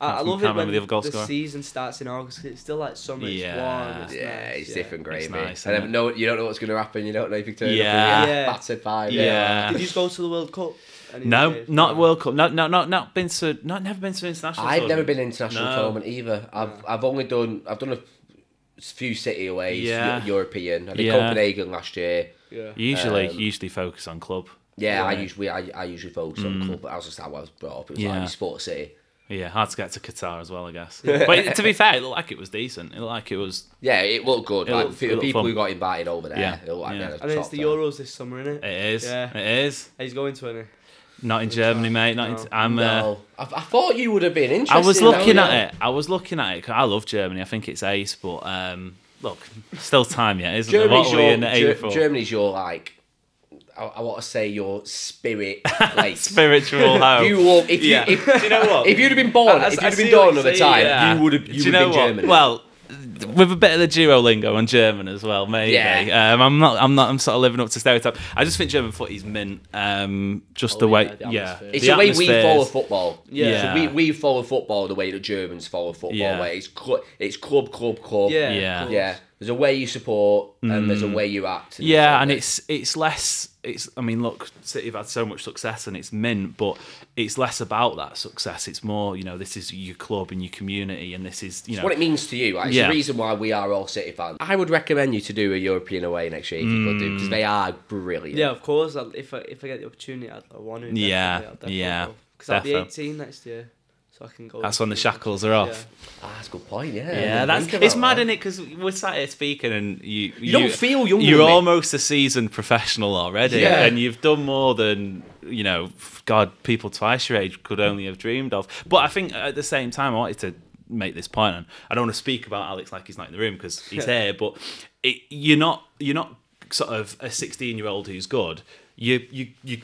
Can't I love it remember when the other goal the scorer. season starts in August 'cause it's still like summer, it's warm, it's Yeah, nice, it's different, great, It's mate. nice, And isn't then you don't know what's going to happen. You don't know if you turn up Yeah. and Yeah. get battered 5. Yeah. Did you go to the World Cup? No, not World Cup. No, not been to. Never been to international. I've never tournament. been international No. tournament either. I've done a few city aways, Yeah. European. I did Yeah. Copenhagen last year. Yeah. Usually focus on club. Yeah, Right. I usually focus on club, but that was just how I was brought up. It was Yeah. like Sports City. Yeah, hard to get to Qatar as well, I guess. But to be fair, it looked like it was decent. It looked like it was. Yeah, it looked good. It Like, looked- for it the looked people fun. who got invited over there, Yeah, it looked like yeah. they had a And it's top the time. Euros this summer, isn't it? It is. Yeah. It is. He's going to any. Not in Germany, mate. Not in. No. I'm. No, I thought you would have been interested. I was looking now, at it. I was looking at it. 'Cause I love Germany. I think it's ace, but look, still time yet, isn't there? What are we in April? Germany's your like. I want to say your spirit place. Spiritual home. You love if Yeah. you if, Do you know what? if you'd have been born I if you'd have see been what born you're another saying, time yeah. you would have Do you know been what? German. Well, with a bit of the Duolingo on German as well, maybe. Yeah. I'm sort of living up to stereotype. I just think German footy's mint. Just the way, the yeah. atmosphere. It's The the way we atmospheres. follow football. Yeah. So we follow football the way the Germans follow football. Yeah. Where it's club. Yeah. Yeah. of course. Yeah. There's a way you support and there's a way you act. Yeah, and it's less. It's. I mean, look, City have had so much success and it's mint, but it's less about that success. It's more, this is your club and your community, and this is, It's what it means to you. Like, it's Yeah. the reason why we are all City fans. I would recommend you to do a European away next year if you could do, because they are brilliant. Yeah, of course. If I get the opportunity, I want to. Yeah, yeah. Because I'll be defo. 18 next year, so I can go. That's when the shackles are off. That's a good point, yeah. Yeah, it's mad, isn't it? Because we're sat here speaking, and you don't feel younger You're than me. almost a seasoned professional already, Yeah. and you've done more than God, people twice your age could only have dreamed of. But I think at the same time, I wanted to make this point, and I don't want to speak about Alex like he's not in the room because he's here. But you're not sort of a 16-year-old who's good. You're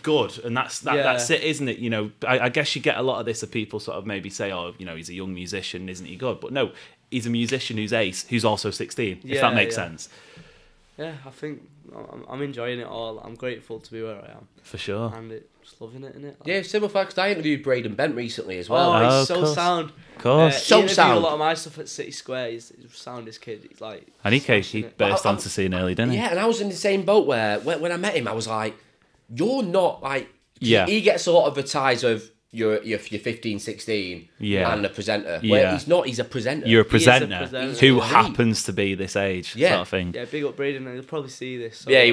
good, and that's it, isn't it? I guess you get a lot of this of people sort of maybe say, oh, he's a young musician, isn't he good? But no, he's a musician who's ace, who's also 16. If that makes sense. Yeah, I think I'm enjoying it all. I'm grateful to be where I am, For sure. and just loving it, innit? Yeah, similar facts. I interviewed Braden Bent recently as well. Oh, Oh, he's so course. sound. Of course. He So interviewed sound. a lot of my stuff at City Square. He's soundest kid. He's like. And he smashing it. burst Well, onto scene early, didn't he? Yeah, and I was in the same boat where when I met him, I was like, you're not like... Yeah. He gets a lot of the ties of you're 15, 16 Yeah. and a presenter. Where Yeah. he's not, he's a presenter. You're a He is a presenter, presenter. who Great. happens to be this age, Yeah. sort of thing. Yeah, big up Braden, and he'll probably see this. So, Yeah,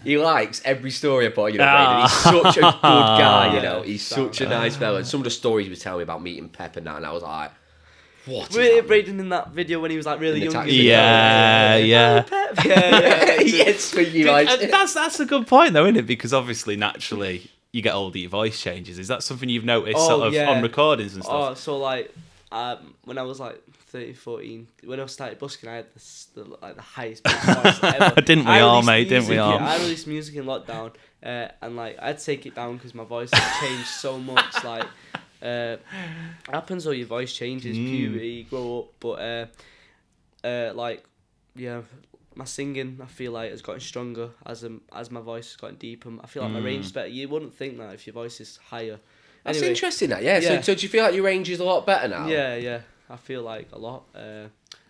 he likes every story I put on, Braden. He's such a good guy, He's such a nice fella. And some of the stories he was telling me about meeting Pep and that, and I was like, what is Really, happening? Braden in that video when he was like really In the young. taxi. Yeah. Pep. Yeah. Yes, for you guys. And that's a good point, though, isn't it? Because obviously, naturally, you get older, your voice changes. Is that something you've noticed Oh, sort of yeah. on recordings and Oh, stuff? so like, when I was like 13, 14, when I started busking, I had the highest pitched voice ever. Didn't we I all, released mate? Didn't we music- all? yeah, I released music in lockdown, and like I had to take it down because my voice had changed so much. Like, happens though. Your voice changes, puberty, you grow up, but like yeah, my singing I feel like has gotten stronger as my voice has gotten deeper. I feel like my range is better. You wouldn't think that if your voice is higher. That's Anyway, interesting. That yeah. So do you feel like your range is a lot better now? Yeah. I feel like a lot.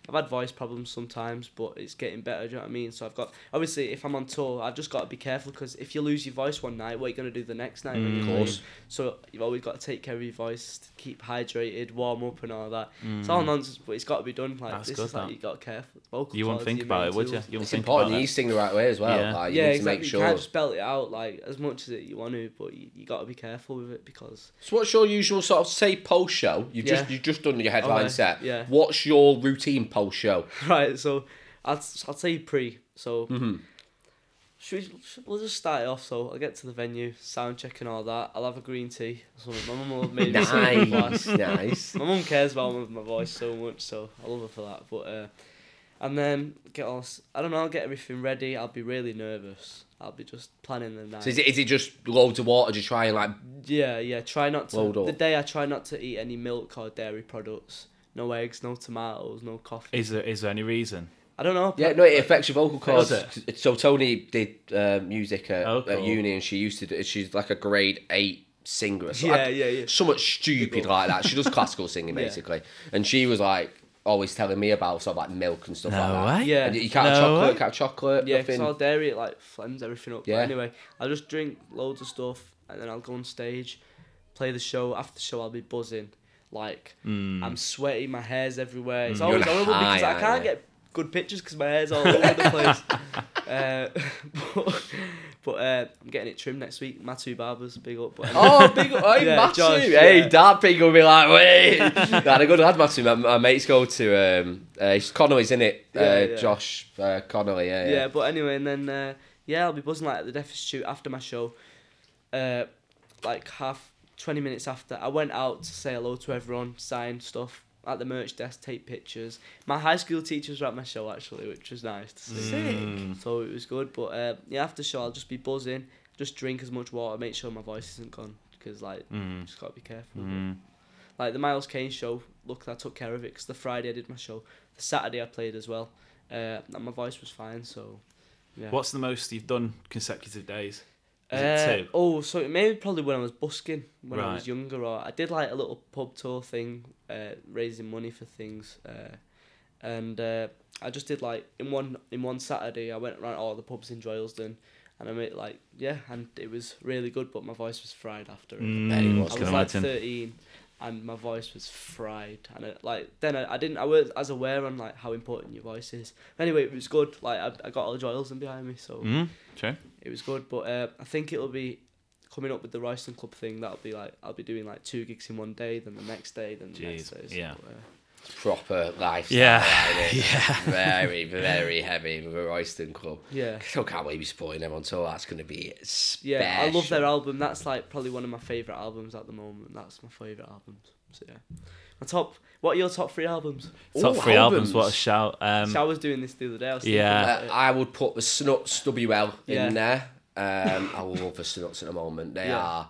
I've had voice problems sometimes, but it's getting better, do you know what I mean? So I've got, obviously, if I'm on tour, I've just got to be careful, because if you lose your voice one night, what are you going to do the next night? When you're playing? So you've always got to take care of your voice, to keep hydrated, warm up and all that. It's all nonsense, but it's got to be done. Like, That's this good, is like, that. you got to care. Vocal You wouldn't think about it, would you? You It's think important. about You need to sing the right way as well. Yeah. Like, you need exactly. to make sure. You can't just belt it out like as much as you want to, but you got to be careful with it, because. So what's your usual sort of, say, post show? You've just done your headline set. Yeah. What's your routine post show? Right, so I'll say pre. So we'll just start it off. So I'll get to the venue, sound check and all that. I'll have a green tea. So my mum will have made me some glass. Nice. My mum cares about my voice so much, so I love her for that. But and then I'll get everything ready. I'll be really nervous. I'll be just planning the night. So is it just loads of water? Just try and like. Yeah. Try not to. Load up. The day I try not to eat any milk or dairy products. No eggs, no tomatoes, no coffee. Is there any reason? I don't know. Yeah, no, it affects your vocal cords. Does So Tony did music Oh, at cool. uni, and she used to do. She's like a grade 8 singer. So Yeah. Somewhat stupid like that. She does classical singing basically, and she was like always telling me about sort of like milk and stuff like that. way. Yeah. And you can't have chocolate, can't have chocolate. Yeah, because nothing. all dairy, it like flams everything up. Yeah. But anyway, I'll just drink loads of stuff, and then I'll go on stage, play the show. After the show, I'll be buzzing. Like, I'm sweaty, my hair's everywhere. It's always You're on a horrible because high, I can't aren't you? get good pictures because my hair's all over the place. But I'm getting it trimmed next week. My two barbers, big up. But Oh, big hey, Yeah, Matthew. Josh, Hey, yeah. Dad Pig will be like, wait. Nah, they're good lad, Matthew. My mates go to, Connolly's in it. Yeah. Josh Connolly, yeah. Yeah, but anyway, and then, I'll be buzzing like at the Deaf Institute after my show. Like 20 minutes after, I went out to say hello to everyone, sign stuff at the merch desk, take pictures. My high school teachers were at my show actually, which was nice to see. Sick. So it was good, but after the show I'll just be buzzing, just drink as much water, make sure my voice isn't gone, because like just gotta be careful. Like the Miles Kane show, luckily I took care of it, because the Friday I did my show, the Saturday I played as well, and my voice was fine. So yeah. What's the most you've done consecutive days? Is it 2? Oh, so it maybe probably when I was busking, when I Right. was younger, or I did like a little pub tour thing, raising money for things, and I just did like in one Saturday I went around all the pubs in Droylsden, and I made and it was really good, but my voice was fried after it. I was can like imagine. 13, and my voice was fried, and I was as aware on like how important your voice is. Anyway, it was good. Like I got all the Droylsden behind me, so. True. It was good, but I think it'll be coming up with the Royston Club thing. That'll be like I'll be doing like 2 gigs in one day, then the next day, then the next day. So, yeah. Proper lifestyle. Yeah. Yeah. Very, very heavy with a Royston Club. Yeah. I still can't wait to be supporting them on tour. That's going to be special. Yeah, I love their album. That's like probably one of my favourite albums at the moment. That's my favourite albums. So yeah. What are your top 3 albums? Top Ooh, 3 albums. albums. What a shout. So I was doing this the other day. I was thinking Yeah. about it. I would put the Snuts WL Yeah. in there. I love the Snuts at the moment. They are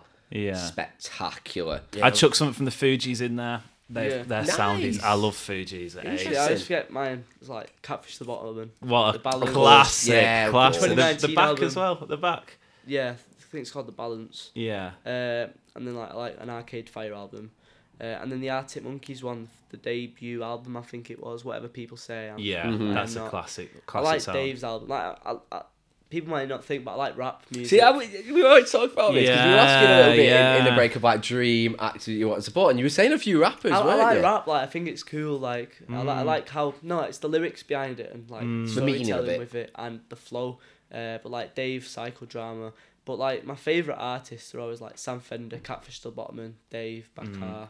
spectacular. I'd chuck something from the Fugees in there. Yeah. Their sound is. Nice. I love Fugees. Interesting. Yeah, I always forget mine. It's like Catfish the Bottom and What The a Balance. classic. Yeah, classic. The 2019 back album. as well. At the back. yeah, I think it's called The Balance. Yeah. And then like an Arcade Fire album. And then the Arctic Monkeys one, the debut album, I think it was, whatever people say. Yeah. That's a classic. I Classic like sound. Dave's album. Like, I, people might not think, but I like rap music. See, we always talk about this because we were asking a little bit in the Yeah. break about dream actors that you want to support, and you were saying a few rappers. I weren't like you? rap. Like I think it's cool. Like I like how it's the lyrics behind it and like The meaning of storytelling it. with it and the flow. But like Dave, Psychodrama. But like my favourite artists are always like Sam Fender, Catfish the Bottom, Dave, Bakar.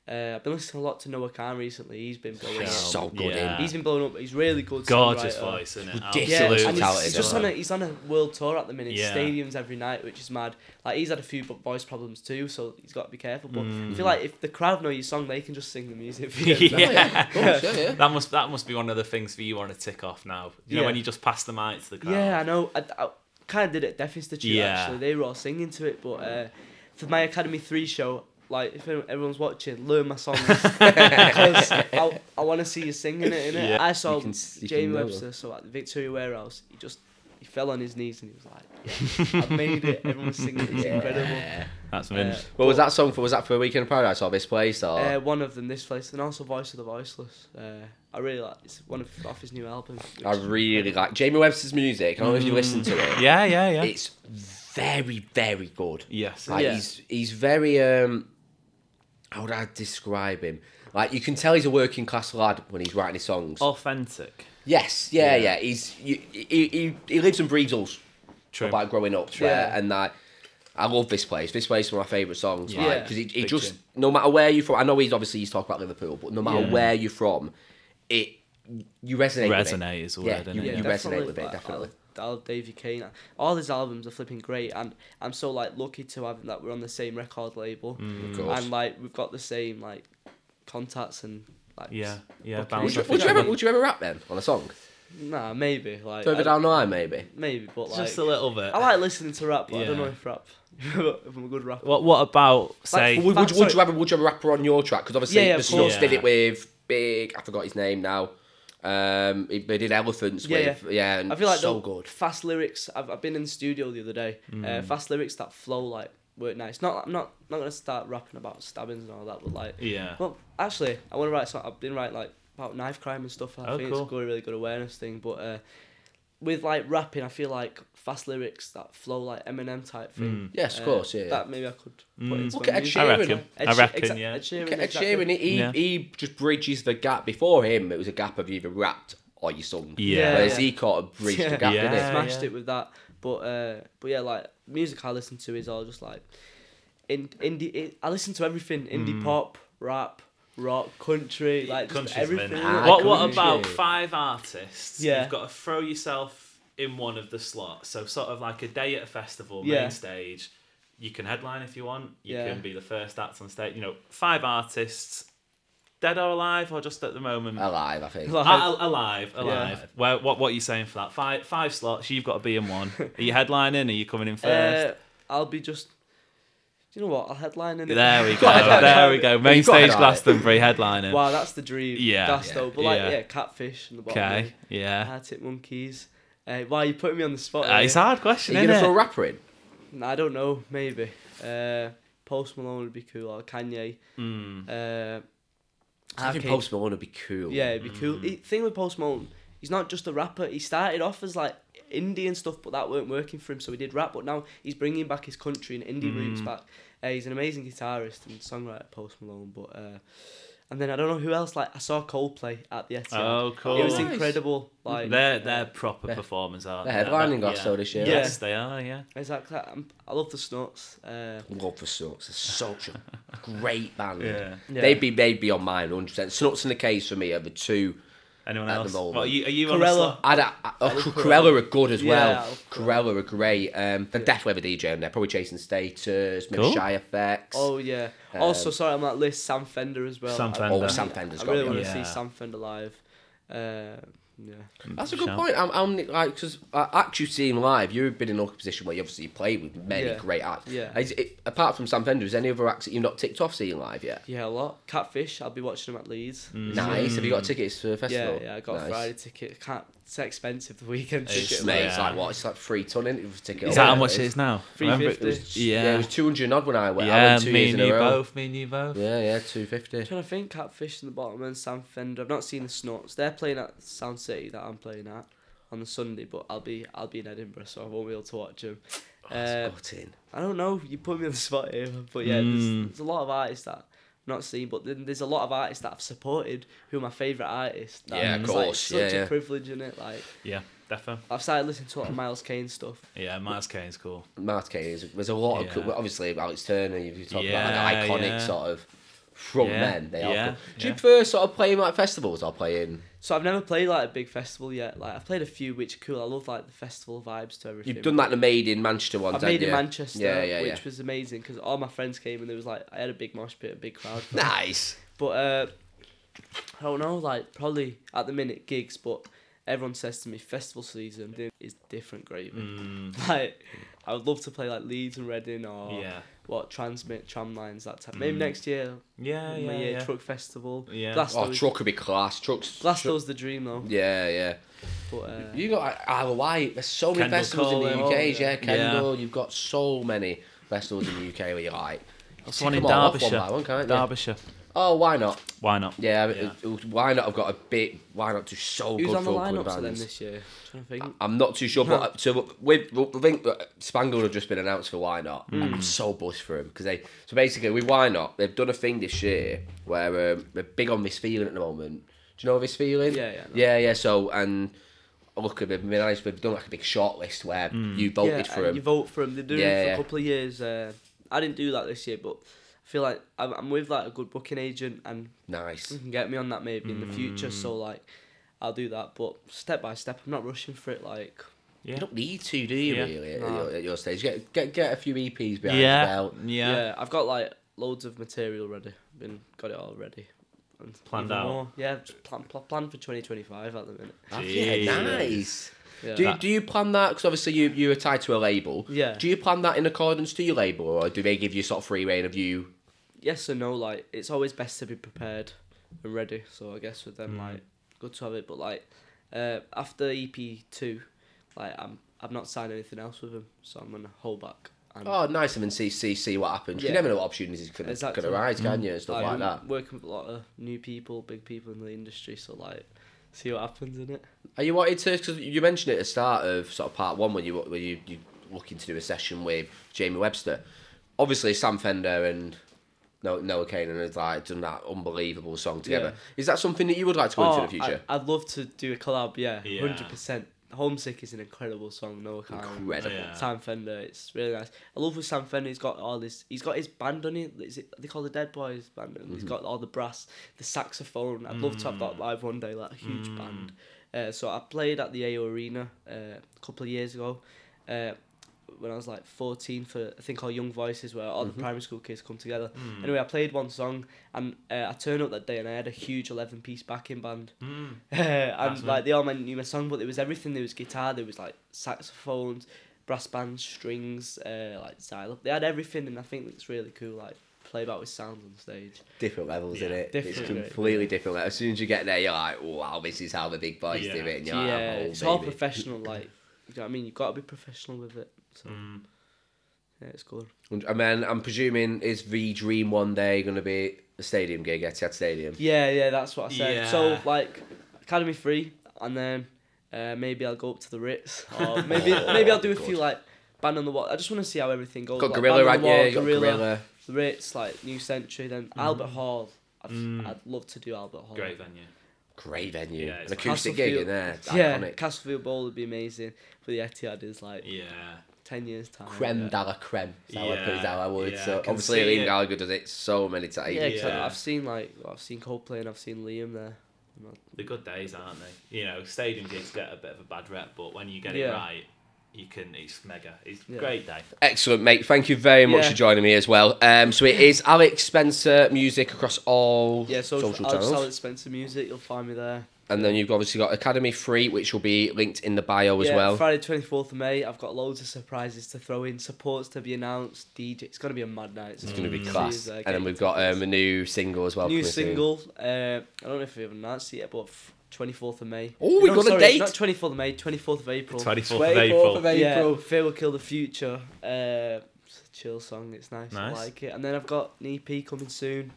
I've been listening a lot to Noah Khan recently. He's been blowing He's up. so good Yeah. He's been blowing up. He's really good. Gorgeous songwriter. voice, isn't it? Ridiculous. Yeah, Absolutely. and talented, he's just isn't he's on a world tour at the minute. Yeah. Stadiums every night, which is mad. Like he's had a few voice problems too, so he's got to be careful. But I feel like if the crowd know your song, they can just sing the music for you. Yeah. Of course, yeah. That must be one of the things for you want to tick off now. You know Yeah. when you just pass the mic to the crowd. Yeah, I know. I kind of did it at Deaf Institute Yeah. actually. They were all singing to it, but for my Academy 3 show like if everyone's watching, learn my songs because I want to see you singing it. Innit? Yeah. I saw You can Jamie know Webster, so at the Victoria Warehouse, he fell on his knees and he was like, "Yeah, I've made it." Everyone's singing. It's incredible. That's mint. What was that song for? Was that for Weekend in Paradise or This Place? Or? One of them, This Place, and also Voice of the Voiceless. I really like. It's off his new album. I really like Jamie Webster's music. I don't know if you listen to it. Yeah. It's very, very good. Yes. Like he's very how would I describe him? Like you can tell he's a working class lad when he's writing his songs. Authentic. Yes, yeah. He lives and breathes us True. about growing up. Yeah. And I love This Place. This Place is one of my favourite songs. Yeah. Because he Big just tune. no matter where you're from. I know he's talking about Liverpool, but no matter where you're from, you resonate. With it. Resonate is the Yeah, word, isn't you it? resonate with it, like, definitely. I love Davy Kane. All his albums are flipping great, and I'm so like lucky to have that we're on the same record label, Of course. and like we've got the same like contacts and like. Yeah. Would Would you ever rap then on a song? Nah, maybe like. Further down the line, maybe. Maybe, but like. Just a little bit. I like listening to rap, but I don't Yeah. know if I'm a good rapper. What about say? Like, Would you have a rapper on your track? Because obviously Yeah, the of Snuts course. did it with I forgot his name now. They did Elephants with and I feel like so the good. fast lyrics. I've been in the studio the other day. Fast lyrics that flow like work nice. I'm not gonna start rapping about stabbings and all that, but like. Yeah. Well, actually, I want to write something. I've been writing like about knife crime and stuff. I think cool. it's a really good awareness thing. But with like rapping, I feel like fast lyrics that flow like Eminem type thing. Yes, of course, yeah. That maybe I could put into Look my at Ed music. I Sheeran. reckon. Yeah. Ed Sheeran. Look at Ed exactly. Sheeran. He just bridges the gap. Before him, it was a gap of either rapped or you sung. Yeah. Whereas he kind of bridged the gap, Yeah. didn't he? Smashed it with that. But yeah, like music I listen to is all just like indie. I listen to everything: indie pop, rap, rock, country, like just Country's everything. mint. Ah, What country. about 5 artists? Yeah. You've got to throw yourself in one of the slots. So sort of like a day at a festival, Yeah. main stage. You can headline if you want. You Yeah. can be the first act on stage. 5 artists, dead or alive, or just at the moment. Alive, I think. Alive. Well, what are you saying for that? Five slots. You've got to be in one. Are you headlining? Are you coming in first? I'll be just. Do you know what? I'll headline in it. There we go. There we go. Main You've got to stage headline. Glastonbury headlining. Wow, that's the dream. Yeah. That's Yeah. dope. But like, Yeah. Catfish in the bottom. Okay. Yeah. Arctic Monkeys. Why are you putting me on the spot? It's a hard question, Are you isn't going to throw a it? rapper in? Nah, I don't know. Maybe. Post Malone would be cool, or Kanye. I think Post Malone would be cool. Yeah, it'd be cool. The thing with Post Malone, he's not just a rapper. He started off as like indie and stuff, but that weren't working for him, so he did rap. But now he's bringing back his country and indie roots back. He's an amazing guitarist and songwriter, Post Malone. But and then I don't know who else. Like I saw Coldplay at the Etihad. Oh, cool. It was Nice. incredible. Like They're proper performers, aren't They're they? headlining That- Glasgow this year. Yes, they are. Yeah. exactly. I love the Snuts. Love the Snuts. It's such a great band. Yeah. Yeah. They'd be on mine 100%. Snuts and the Case for me are the two. Anyone At the else? moment. What, are you on the Corella. slot? Corella are good as Yeah, I well. love Corella are great. They definitely have a DJ in there. Probably Chasing Status, maybe Cool. Shy Effects. Oh yeah. Also, sorry, on that list, Sam Fender as well. Sam I- Fender. Oh, Sam Fender's I got really me. want to Yeah. see Sam Fender live. Yeah. That's a good Shout. point. I'm like, because actually seeing live, you've been in a position where you obviously played with many Yeah. great acts. Yeah. Apart from Sam Fender, is there any other acts that you've not ticked off seeing live yet? Yeah, a lot. Catfish, I'll be watching them at Leeds. Nice. Have you got tickets for the festival? Yeah, I got Nice. a Friday ticket. It's expensive the weekend It's ticket. Mate, Yeah. it's like what? It's like $3 ticket. Is or that how whatever much it is now? Remember it 350. was- Yeah, Yeah. it was 200 odd when I went. I Yeah, went 2 me years and in a you row. both. Me and you both. Yeah, 250. I'm trying to think. Catfish in the bottom and Sam Fender. I've not seen the Snuts. They're playing at Sound City that I'm playing at on the Sunday, but I'll be in Edinburgh, so I won't be able to watch them. That's gutting. I don't know. You put me on the spot here, but yeah, there's a lot of artists that I've not seen, but then there's a lot of artists that I've supported who are my favourite artists. Yeah, of It's course, Like, such yeah, a yeah. privilege, in it. Like Yeah, definitely. I've started listening to a lot of Miles Kane stuff. Yeah, Miles Kane's cool. Mark Kane there's a lot Yeah. of obviously Alex Turner. You talk Yeah, about like iconic yeah. sort of front Yeah, men. They are. yeah, Cool. Do you yeah. prefer sort of playing like festivals or playing? So I've never played like a big festival yet. Like I've played a few, which are cool. I love like the festival vibes to everything. You've done like the Made in Manchester ones. I've made haven't in you? Manchester, which yeah. was amazing because all my friends came and there was like I had a big mosh pit, a big crowd. Nice. But I don't know, like probably at the minute gigs, but everyone says to me, festival season is different gravy. Like, I would love to play like Leeds and Reading or Transmit, Tramlines, that type. Maybe next year. Yeah. Truck festival. Yeah. Glasgow's, Truck would be class. Glasgow's the dream though. Yeah. But you got Isle of Wight. There's so many festivals in the UK. Kendal. You've got so many festivals in the UK where you're like. That's one in Derbyshire. Derbyshire. Oh, why not? Why not? Yeah. Why not? I've got a bit. Why not do so Who's good on the for lineup bands for them this year? I'm trying to think. I'm not too sure, but so I think Spangled have just been announced for Why Not. I'm so buzzed for them because so basically with Why Not they've done a thing this year where they're big on This Feeling at the moment. Do you know This Feeling? Yeah. So look, they've done like a big shortlist where you voted for them. You vote for them. They're doing it for a couple of years. I didn't do that this year, but I feel like I'm with like a good booking agent and nice. You can get me on that maybe in the future. So like, I'll do that, but step by step. I'm not rushing for it. Like, you don't need to, do you? Really at your stage? Get a few EPs behind the belt. Yeah. I've got like loads of material ready. Got it all ready. And planned out. More. Yeah, plan for 2025 at the minute. Yeah, nice. Yeah. Do you plan that? Because obviously you are tied to a label. Yeah. Do you plan that in accordance to your label, or do they give you sort of free reign of you? Yes and no. Like, it's always best to be prepared and ready. So I guess with them, like, good to have it. But like, after EP2, like I've not signed anything else with them, so I'm gonna hold back. Nice of them. See what happens. You never know what opportunities could arise, can you? And stuff like that. Working with a lot of new people, big people in the industry, so like, see what happens in it. Are you wanted to? Because you mentioned it at the start of sort of part one when you looking to do a session with Jamie Webster. Obviously, Sam Fender and Noah Kane has like done that unbelievable song together. Yeah. Is that something that you would like to go into in the future? I'd love to do a collab. 100%. Homesick is an incredible song. Noah Kane, incredible. Sam Fender, it's really nice. I love with Sam Fender. He's got his band on it. They call the Dead Boys band. And he's got all the brass, the saxophone. I'd love to have that live one day, like a huge band. So I played at the AO Arena a couple of years ago. When I was like 14 for a thing called Young Voices, where all the primary school kids come together. Anyway, I played one song and I turned up that day and I had a huge 11-piece backing band. And like they all knew my song, but there was everything. There was guitar, there was like saxophones, brass bands, strings, like xylophone. They had everything, and I think it's really cool. Like, play about with sounds on stage. Different levels in it. It's completely different. As soon as you get there, you're like, wow, this is how the big boys do it. And you're like, it's all professional. Like, you know what I mean? You've got to be professional with it. So, yeah, it's good. And then I'm presuming, is the dream one day going to be a stadium gig, Etihad Stadium? Yeah, that's what I said. Yeah. So, like, Academy free, and then maybe I'll go up to the Ritz, or maybe I'll do a few, like, Band on the Wall. I just want to see how everything goes. Got like, Gorilla, right? Yeah, you got Gorilla. The Ritz, like, New Century, then Albert Hall. I'd love to do Albert Hall. Great venue. Yeah, an acoustic gig in there. It's iconic. Castlefield Bowl would be amazing. But the Etihad is like 10 years time. Creme de la creme. I would. So obviously Liam Gallagher does it so many times. Yeah, I've seen Coldplay and I've seen Liam there. The good days, aren't they? You know, stadium gigs get a bit of a bad rep, but when you get it right, it's mega. It's a great day. Excellent, mate. Thank you very much for joining me as well. So it is Alex Spencer Music across all social channels. Alex Spencer Music, you'll find me there. And then you've obviously got Academy Free, which will be linked in the bio as well. Friday 24th of May. I've got loads of surprises to throw in, supports to be announced, DJ. It's going to be a mad night. It's going to be class. And then we've got a new single as well. New single. I don't know if we have announced it yet, but 24th of May. Oh, we got a date. Not 24th of May, 24th of April. 24th of April. Yeah, Fear Will Kill the Future. It's a chill song. It's nice. I like it. And then I've got an EP coming soon.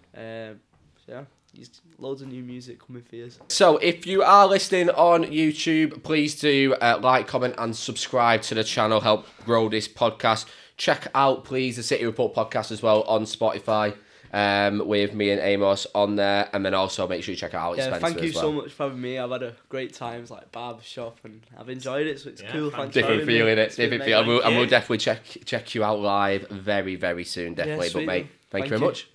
Loads of new music coming for you. So if you are listening on YouTube, please do like, comment and subscribe to the channel. Help grow this podcast. Check out, please, the City Report podcast as well on Spotify. With me and Amos on there, and then also make sure you check out Alex Spencer. Thank you so much for having me. I've had a great time. It's like barbershop, and I've enjoyed it, so it's cool. Thanks different feeling, different feeling. And we'll definitely check you out live very, very soon, definitely. But mate, thank you very much.